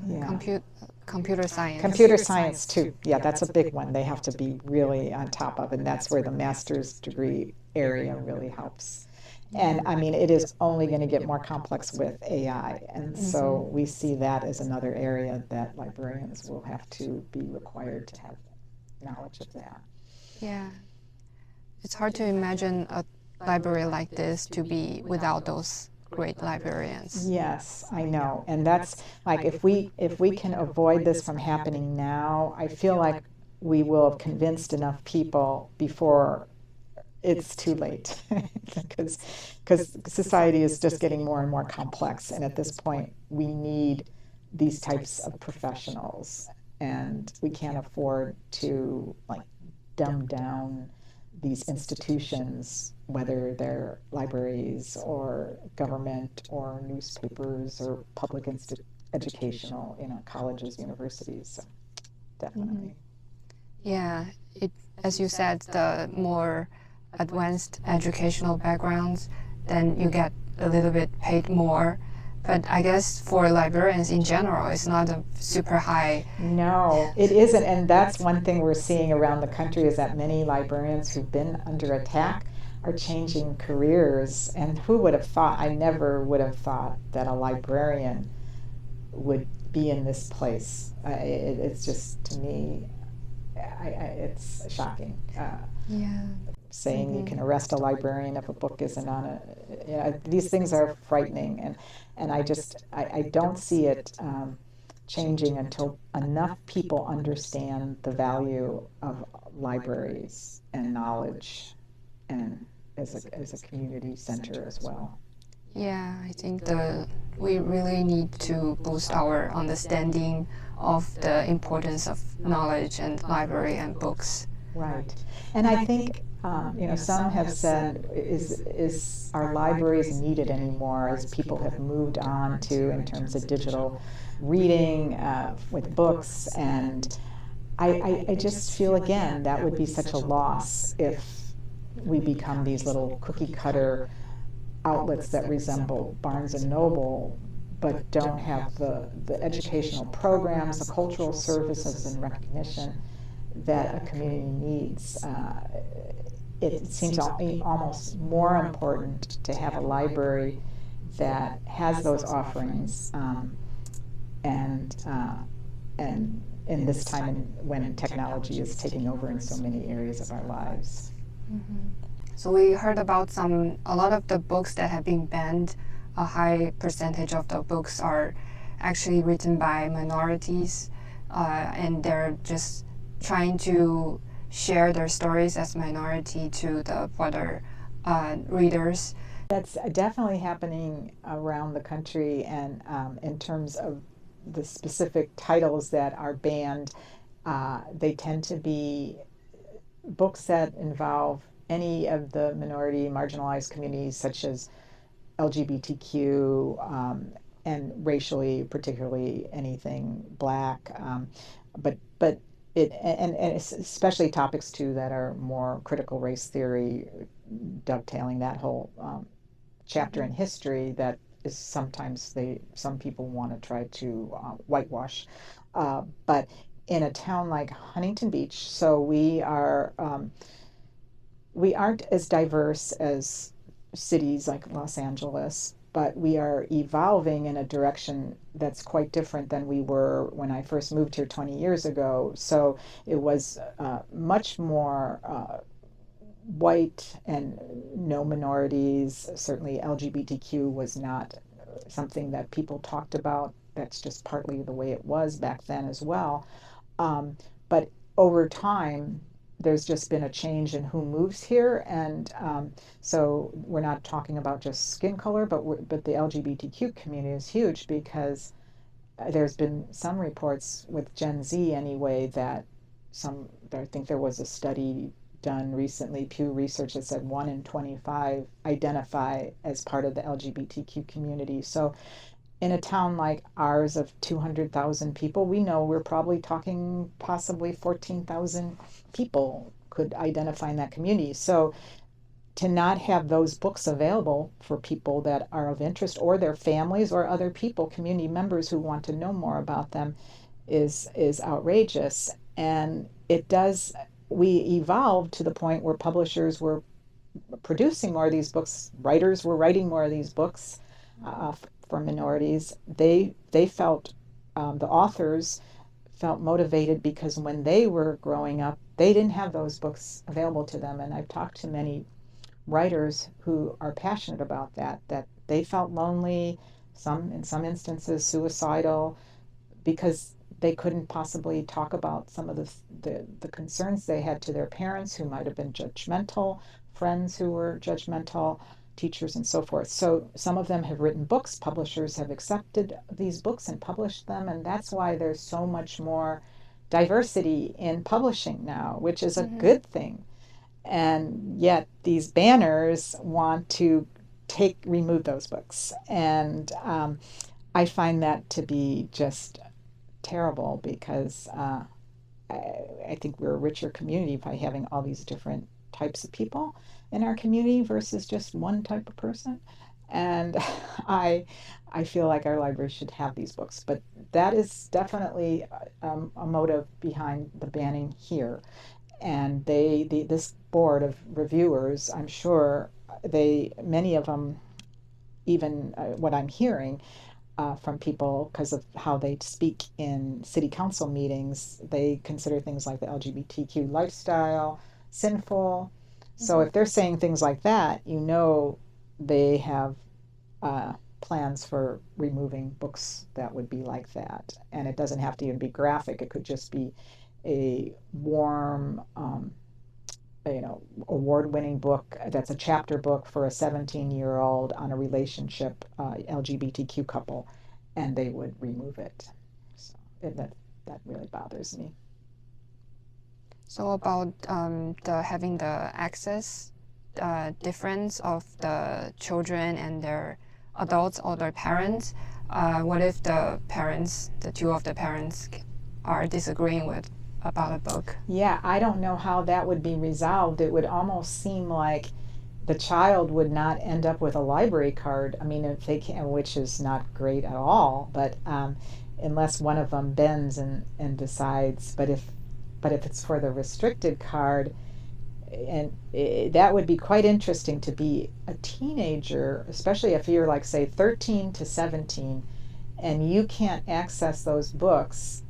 Computer science. Computer science too. Yeah, that's a big one. They have to be really on top of, and that's where the master's degree area really helps. And I mean, it is only going to get more complex with AI, and so we see that as another area that librarians will have to be required to have knowledge of that. Yeah. It's hard to imagine a library like this to be without those great librarians. Yes, I know. And that's like, if we can avoid this from happening now, I feel like we will have convinced enough people before it's too late, because society is just getting more and more complex, and at this point we need these types of professionals, and we can't afford to like dumb down these institutions, whether they're libraries or government or newspapers or public educational, colleges, universities. So definitely. Yeah, as you said, the more advanced educational backgrounds, then you get a little bit paid more. But I guess for librarians in general, it's not a super high. No, it isn't. And that's one thing we're seeing around the country, is that many librarians who've been under attack are changing careers. And who would have thought? I never would have thought that a librarian would be in this place. It's just, to me, it's shocking. Yeah. Saying you can arrest a librarian if a book isn't on it. These things are frightening, and I don't see it changing until enough people understand the value of libraries and knowledge, and as a community center as well. Yeah, I think we really need to boost our understanding of the importance of knowledge and library and books. Right, and I think some have said, is our libraries needed anymore as people have moved on to, in terms of digital reading with books, and I just feel, again, that would be such a loss if we become these little cookie cutter outlets that resemble Barnes and Noble, but don't have the educational programs, the cultural services and recognition that a community needs. It seems almost more important to have a library that has those offerings, and in this time when technology is taking over in so many areas of our lives. Mm-hmm. So we heard about a lot of the books that have been banned. A high percentage of the books are actually written by minorities, and they're just trying to share their stories as minority to the broader readers. That's definitely happening around the country, and in terms of the specific titles that are banned, they tend to be books that involve any of the minority marginalized communities, such as LGBTQ, and racially, particularly anything Black, but and especially topics too that are more critical race theory, dovetailing that whole chapter in history that is sometimes some people want to try to whitewash, but in a town like Huntington Beach, so we aren't as diverse as cities like Los Angeles, but we are evolving in a direction that's quite different than we were when I first moved here 20 years ago. So it was much more white and no minorities. Certainly LGBTQ was not something that people talked about. That's just partly the way it was back then as well. But over time, there's just been a change in who moves here, and so we're not talking about just skin color, but the LGBTQ community is huge, because there's been some reports with Gen Z anyway that I think there was a study done recently, Pew Research, that said 1 in 25 identify as part of the LGBTQ community. So in a town like ours of 200,000 people, we know we're probably talking possibly 14,000 people could identify in that community. So to not have those books available for people that are of interest, or their families or other people, community members who want to know more about them, is outrageous. And we evolved to the point where publishers were producing more of these books, writers were writing more of these books for minorities. They felt, the authors felt motivated, because when they were growing up, they didn't have those books available to them. And I've talked to many writers who are passionate about that they felt lonely, in some instances suicidal, because they couldn't possibly talk about some of the concerns they had to their parents, who might have been judgmental, friends who were judgmental, teachers, and so forth. So some of them have written books. Publishers have accepted these books and published them, and that's why there's so much more diversity in publishing now, which is a good thing. And yet these banners want to remove those books. And I find that to be just terrible because I think we're a richer community by having all these different types of people in our community versus just one type of person. And I feel like our library should have these books, but that is definitely a motive behind the banning here. And this board of reviewers, I'm sure many of them, even what I'm hearing from people because of how they speak in city council meetings, they consider things like the LGBTQ lifestyle sinful. So if they're saying things like that, they have plans for removing books that would be like that. And it doesn't have to even be graphic. It could just be a warm, award-winning book that's a chapter book for a 17-year-old on a relationship, LGBTQ couple, and they would remove it. So that really bothers me. So about having the access difference of the children and their adults or their parents, what if the two of the parents are disagreeing about a book? Yeah, I don't know how that would be resolved. It would almost seem like the child would not end up with a library card. I mean, if they can, which is not great at all, but unless one of them bends and decides. But if it's for the restricted card, and that would be quite interesting to be a teenager, especially if you're like, say, 13 to 17, and you can't access those books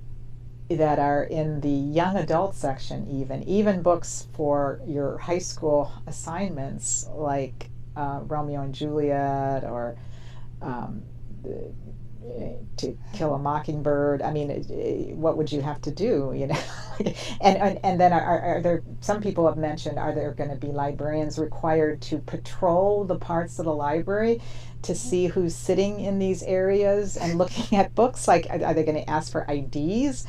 that are in the young adult section, even books for your high school assignments like Romeo and Juliet or To Kill a Mockingbird. I mean, what would you have to do, and then are there, some people have mentioned, are there going to be librarians required to patrol the parts of the library to see who's sitting in these areas and looking at books? Like, are they going to ask for IDs?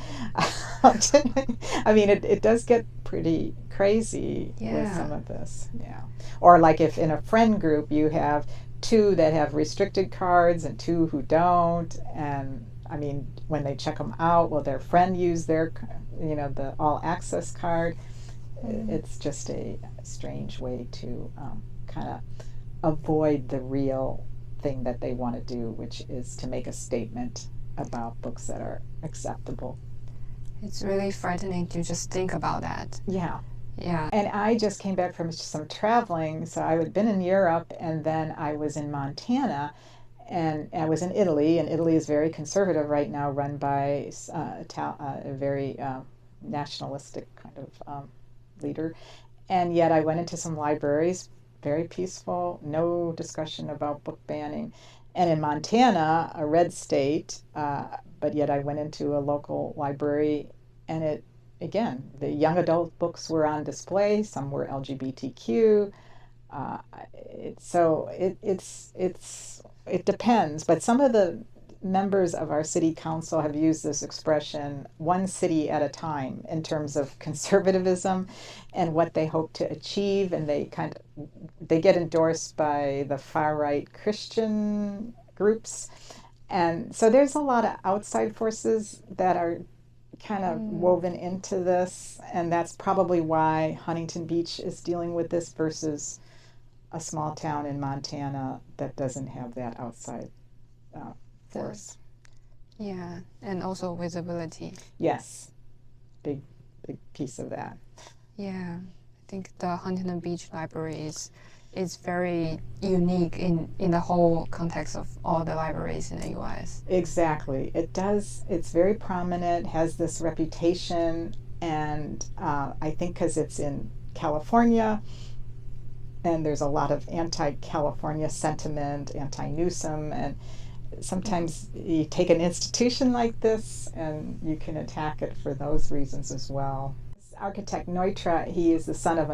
I mean, it does get pretty crazy with some of this. Yeah. Or like if in a friend group you have two that have restricted cards and two who don't, and I mean, when they check them out, will their friend use their, the all access card? It's just a strange way to kind of avoid the real thing that they want to do, which is to make a statement about books that are acceptable. It's really frightening to just think about that. Yeah. Yeah. And I just came back from some traveling. So I had been in Europe, and then I was in Montana, and I was in Italy. And Italy is very conservative right now, run by a very nationalistic kind of leader. And yet I went into some libraries, very peaceful, no discussion about book banning. And in Montana, a red state, but yet I went into a local library, and again, the young adult books were on display. Some were LGBTQ. It depends. But some of the members of our city council have used this expression, one city at a time, in terms of conservatism and what they hope to achieve. And they get endorsed by the far right Christian groups. And so there's a lot of outside forces that are kind of woven into this, and that's probably why Huntington Beach is dealing with this versus a small town in Montana that doesn't have that outside force. Yeah, and also visibility. Yes, big piece of that. Yeah, I think the Huntington Beach Library is very unique in the whole context of all the libraries in the U.S. Exactly. It does. It's very prominent, has this reputation, and I think because it's in California, and there's a lot of anti-California sentiment, anti-Newsom, and sometimes you take an institution like this and you can attack it for those reasons as well. Architect Neutra, he is the son of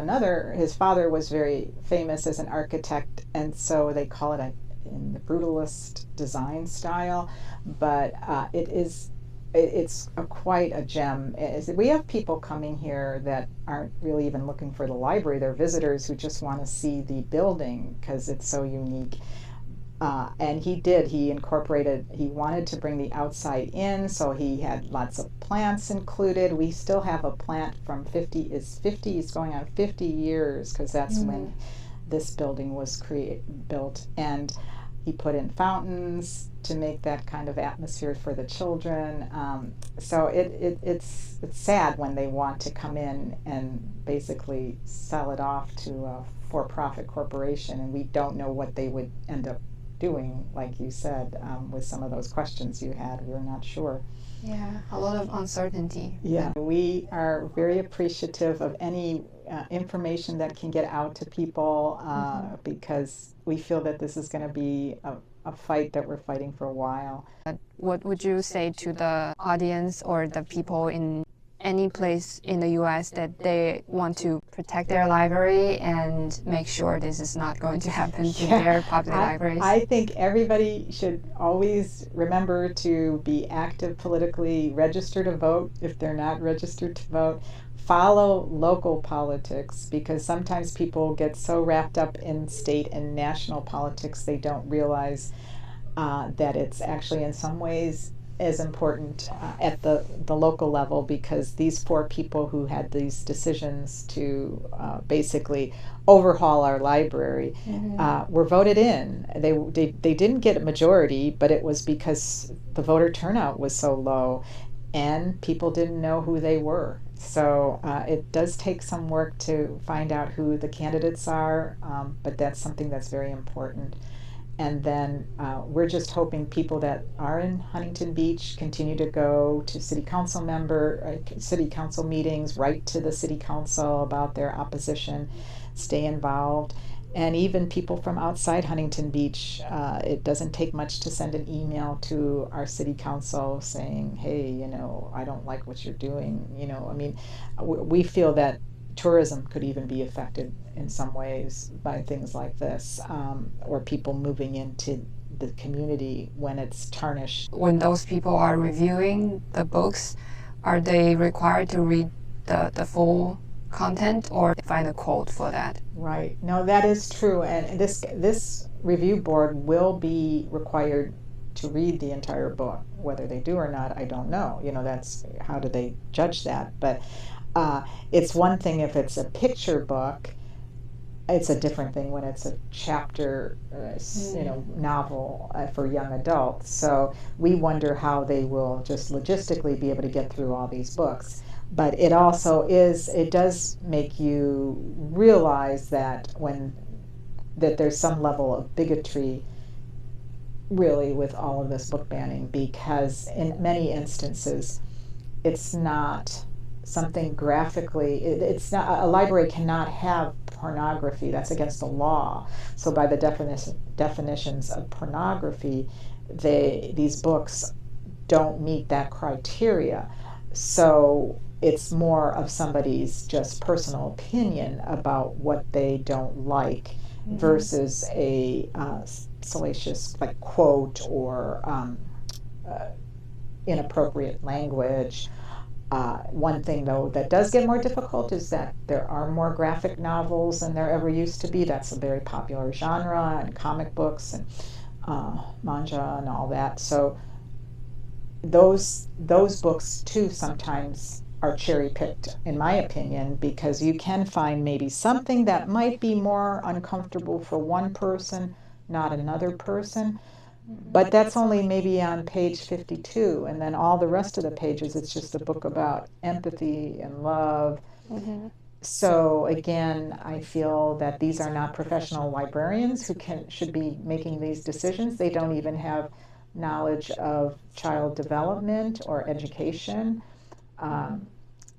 his father was very famous as an architect, and so they call it in the brutalist design style, but it is it's quite a gem. We have people coming here that aren't really even looking for the library. They're visitors who just want to see the building because it's so unique. And he wanted to bring the outside in, so he had lots of plants included. We still have a plant from 50's going on 50 years, because that's when this building was built. And he put in fountains to make that kind of atmosphere for the children. So it's sad when they want to come in and basically sell it off to a for-profit corporation, and we don't know what they would end up doing, like you said, with some of those questions you had. We're not sure. Yeah, a lot of uncertainty. Yeah, we are very appreciative of any information that can get out to people, because we feel that this is going to be a fight that we're fighting for a while. What would you say to the audience or the people in any place in the U.S. that they want to protect their library and make sure this is not going to happen to their public libraries? I think everybody should always remember to be active politically, register to vote if they're not registered to vote, follow local politics, because sometimes people get so wrapped up in state and national politics they don't realize that it's actually in some ways as important at the local level, because these 4 people who had these decisions to basically overhaul our library were voted in. They didn't get a majority, but it was because the voter turnout was so low and people didn't know who they were. So it does take some work to find out who the candidates are, but that's something that's very important. And then we're just hoping people that are in Huntington Beach continue to go to city council meetings, write to the city council about their opposition, stay involved. And even people from outside Huntington Beach, it doesn't take much to send an email to our city council saying, hey, I don't like what you're doing. We feel that tourism could even be affected in some ways by things like this, or people moving into the community when it's tarnished. When those people are reviewing the books, are they required to read the full content or find a quote for that? Right. No, that is true. And this review board will be required to read the entire book. Whether they do or not, I don't know. That's how do they judge that? But it's one thing if it's a picture book. It's a different thing when it's a chapter, novel for young adults. So we wonder how they will just logistically be able to get through all these books. But it also it does make you realize that that there's some level of bigotry really with all of this book banning, because in many instances it's not something graphically, it's not, a library cannot have pornography. That's against the law. So by the definitions of pornography, these books don't meet that criteria. So it's more of somebody's just personal opinion about what they don't like versus a salacious quote or inappropriate language. One thing, though, that does get more difficult is that there are more graphic novels than there ever used to be. That's a very popular genre, and comic books and manga and all that. So those books, too, sometimes are cherry-picked, in my opinion, because you can find maybe something that might be more uncomfortable for one person, not another person. But that's only maybe on page 52, and then all the rest of the pages, it's just a book about empathy and love. So again, I feel that these are not professional librarians who should be making these decisions. They don't even have knowledge of child development or education.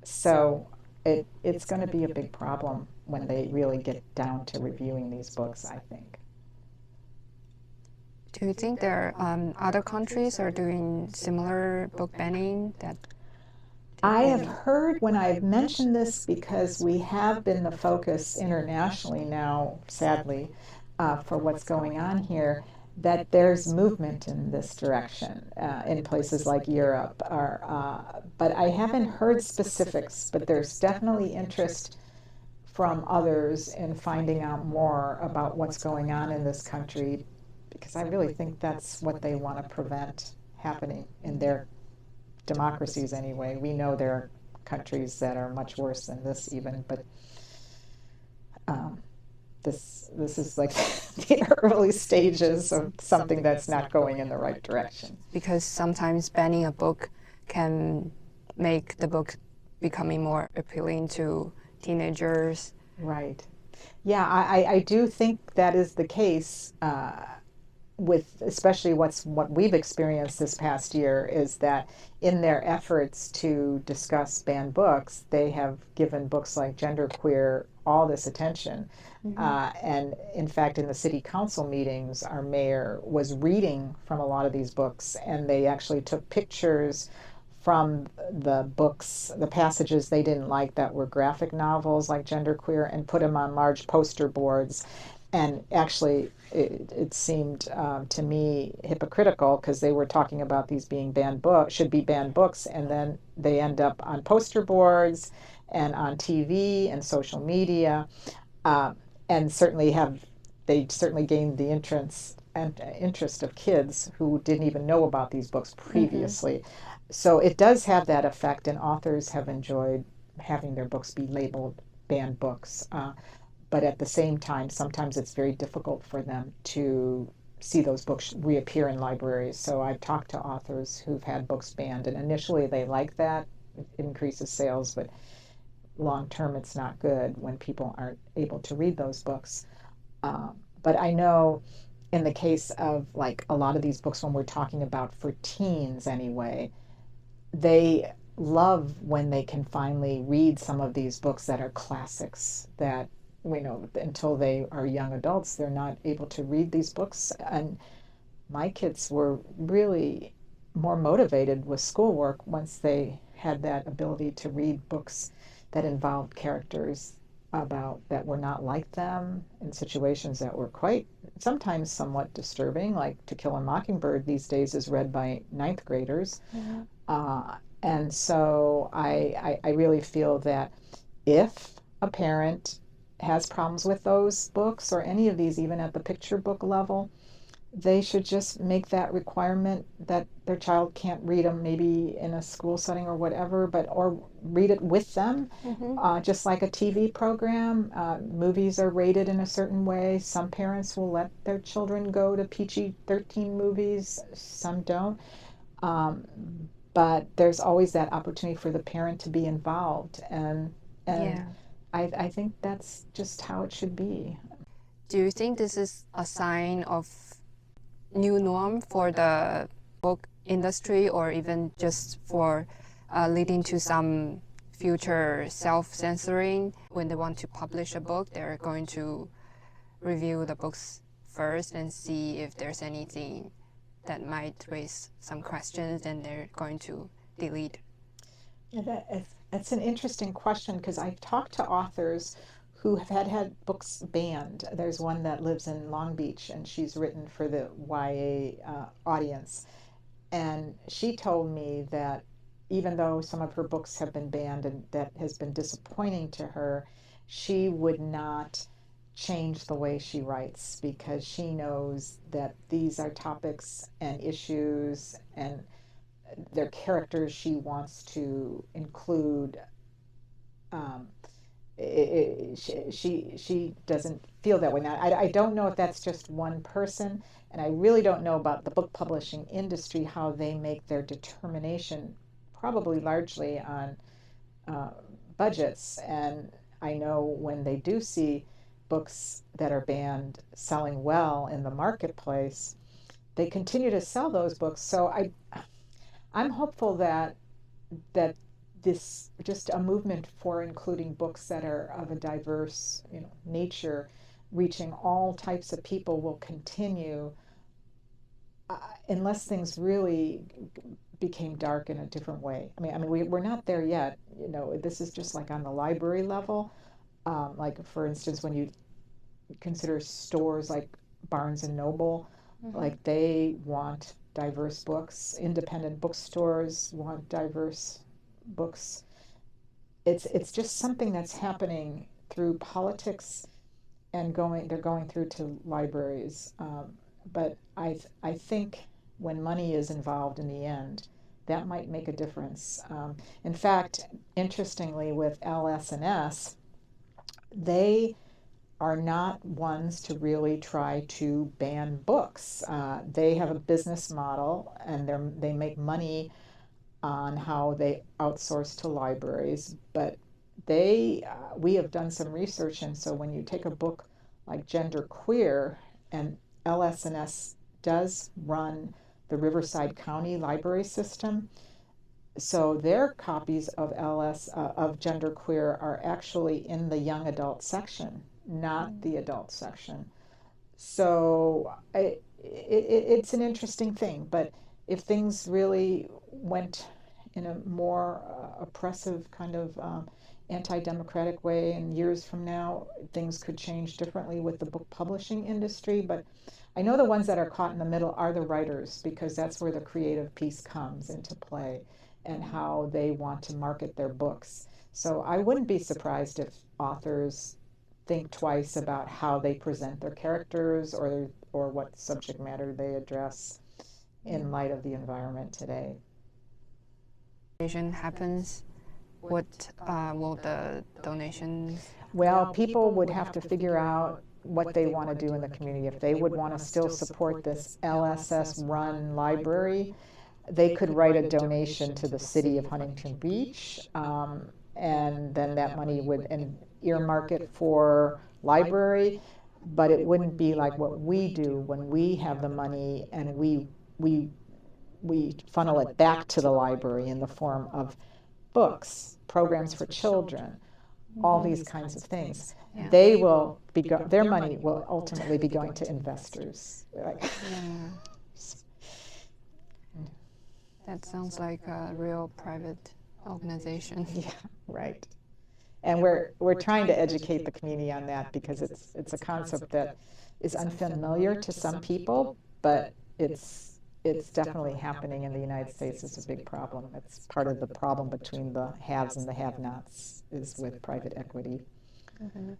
So it's going to be a big problem when they really get down to reviewing these books, I think. Do you think there are other countries are doing similar book banning? I have heard, when I've mentioned this, because we have been the focus internationally now, sadly, for what's going on here, that there's movement in this direction in places like Europe. But I haven't heard specifics, but there's definitely interest from others in finding out more about what's going on in this country, because I really think that's what they want to prevent happening in their democracies anyway. We know there are countries that are much worse than this even, but this is like the early stages of something that's not going in the right direction. Because sometimes banning a book can make the book becoming more appealing to teenagers. Right. Yeah, I do think that is the case with especially what we've experienced this past year, is that in their efforts to discuss banned books, they have given books like Genderqueer all this attention. And in fact, in the city council meetings, our mayor was reading from a lot of these books, and they actually took pictures from the books, the passages they didn't like that were graphic novels like Genderqueer, and put them on large poster boards. And actually, it seemed to me hypocritical, because they were talking about these being banned books, should be banned books, and then they end up on poster boards and on TV and social media, and they certainly gained the interest of kids who didn't even know about these books previously. So it does have that effect, and authors have enjoyed having their books be labeled banned books. But at the same time, sometimes it's very difficult for them to see those books reappear in libraries. So I've talked to authors who've had books banned, and initially they like that. It increases sales, but long term it's not good when people aren't able to read those books. But I know in the case of like a lot of these books, when we're talking about for teens anyway, they love when they can finally read some of these books that are classics that, you know, until they are young adults, they're not able to read these books. And my kids were really more motivated with schoolwork once they had that ability to read books that involved characters that were not like them, in situations that were quite, sometimes somewhat disturbing, like To Kill a Mockingbird these days is read by 9th graders. And so I really feel that if a parent has problems with those books, or any of these, even at the picture book level, they should just make that requirement that their child can't read them, maybe in a school setting or whatever, or read it with them, just like a TV program. Movies are rated in a certain way. Some parents will let their children go to PG-13 movies, some don't. But there's always that opportunity for the parent to be involved, and Yeah. I think that's just how it should be. Do you think this is a sign of new norm for the book industry, or even just for leading to some future self-censoring? When they want to publish a book, they're going to review the books first and see if there's anything that might raise some questions, and they're going to delete. Yeah, that's an interesting question, because I've talked to authors who have had books banned. There's one that lives in Long Beach, and she's written for the YA audience. And she told me that even though some of her books have been banned, and that has been disappointing to her, she would not change the way she writes, because she knows that these are topics and issues and their characters she wants to include. She doesn't feel that way. Now, I don't know if that's just one person, and I really don't know about the book publishing industry, how they make their determination, probably largely on budgets. And I know when they do see books that are banned selling well in the marketplace, they continue to sell those books. So I'm hopeful that this, just a movement for including books that are of a diverse, nature, reaching all types of people, will continue, unless things really became dark in a different way. I mean, we're not there yet. This is just like on the library level. Like, for instance, when you consider stores like Barnes and Noble, Like they want diverse books, independent bookstores want diverse books. It's just something that's happening through politics and they're going through to libraries. But I think when money is involved in the end, that might make a difference. In fact, interestingly, with LS&S, they are not ones to really try to ban books. They have a business model, and they make money on how they outsource to libraries. But we have done some research, and so when you take a book like Gender Queer, and LS&S does run the Riverside County library system, so their copies of of Gender Queer are actually in the young adult section, not the adult section. So it's an interesting thing, but if things really went in a more oppressive kind of anti-democratic way, and years from now things could change differently with the book publishing industry. But I know the ones that are caught in the middle are the writers, because that's where the creative piece comes into play and how they want to market their books. So I wouldn't be surprised if authors think twice about how they present their characters or what subject matter they address in light of the environment today. Happens, what will the donations? Well, people would have to figure out what they want to do in the community. If they would want to still support this LSS-run library, they could write a donation to the city of Huntington Beach, and then that money would earmark it for library. But it wouldn't be like what we do when we have the money and we funnel it back to the library in the form of books, programs for children, all these kinds of things. Yeah. They will be their money will ultimately be going to investors. That sounds like a real private organization. Yeah, right. And we're trying to educate the community on that, because it's a concept that is unfamiliar to some people, but it's definitely happening in the United States. It's a big problem. It's part of the problem between the haves and the have-nots is with private equity. Mm-hmm.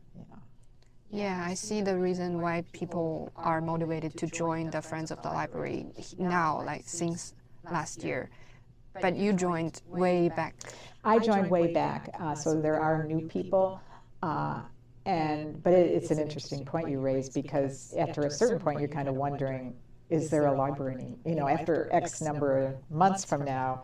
Yeah, I see the reason why people are motivated to join the Friends of the Library now, like since last year. But you joined way back. I joined way back, so there are new people. But it's an interesting point you raised, because after a certain point you're kind of wondering, is there a library? After X number of months from now,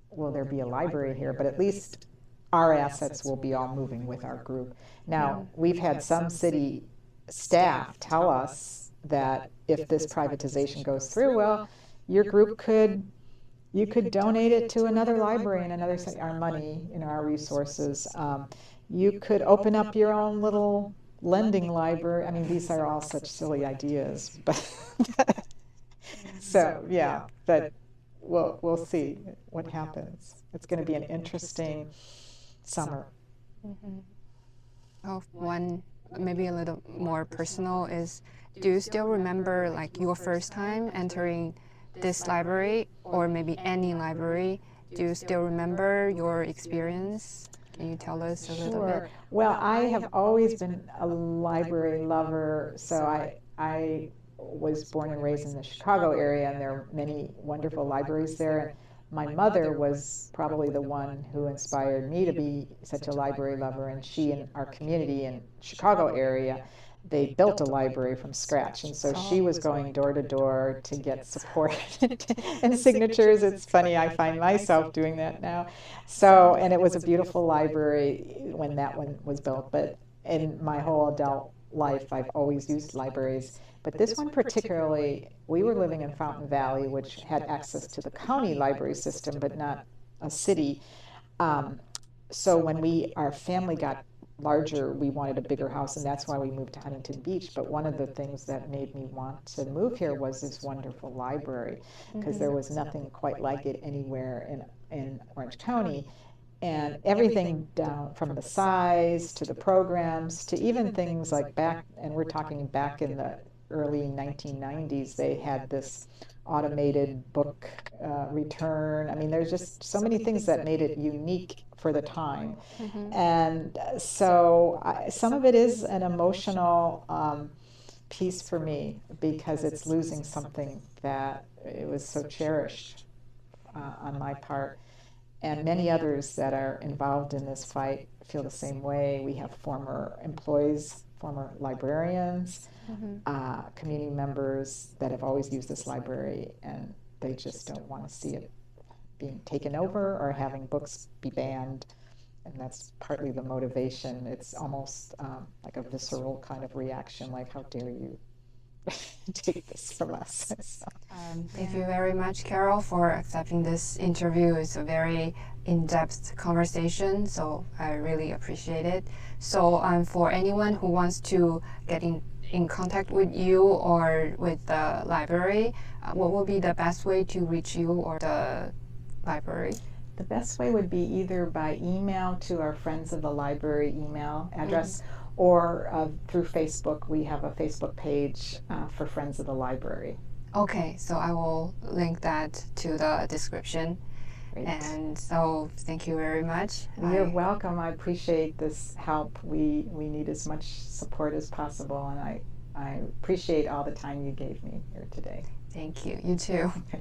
will there be a library here? But at least our assets will be all moving with our group. Now, we've had some city staff tell us that if this privatization goes through, well, your group you could donate it to another library and another our money, our resources. You could open up your own little lending library. I mean, these are all such silly ideas, but so yeah. But we'll see what happens. It's going to be an interesting summer. Mm-hmm. Oh, one maybe a little more personal is, do you still remember like your first time entering this library, or maybe any library? Do you still remember your experience? Can you tell us a little bit? Well, I have always been a library lover. So I was born and raised in the Chicago area, and there are many wonderful libraries there. My mother was probably the one who inspired me to be such a library lover, and she and our community in Chicago area, they built a library from scratch, and so she was going door to door to get support and signatures. It's funny, I find myself doing that now. So, and it was a beautiful library when that one was built, but in my whole adult life, I've always used libraries. But this one particularly, we were living in Fountain Valley, which had access to the county library system, but not a city. So when our family got larger, we wanted a bigger house, and that's why we moved to Huntington Beach. But one of the things that made me want to move here was this wonderful library, because there was nothing quite like it anywhere in Orange County. And everything down from the size to the programs to even things like and we're talking back in the early 1990s, they had this automated book return. I mean, there's just so many things that made it unique for the time. And so some of it is an emotional piece for me, because it's losing something that it was so cherished on my part. And many others that are involved in this fight feel the same way. We have former employees, former librarians, community members that have always used this library, and they just don't want to see it being taken over or having books be banned. And that's partly the motivation. It's almost like a visceral kind of reaction, like, how dare you take this from us? So. Thank you very much, Carol, for accepting this interview. It's a very in-depth conversation, so I really appreciate it. So for anyone who wants to get in contact with you or with the library, what will be the best way to reach you or the library? The best way would be either by email to our Friends of the Library email address, or through Facebook. We have a Facebook page for Friends of the Library. Okay, so I will link that to the description. Great. And so thank you very much. You're welcome. I appreciate this help. We need as much support as possible, and I appreciate all the time you gave me here today. Thank you. You too. Okay.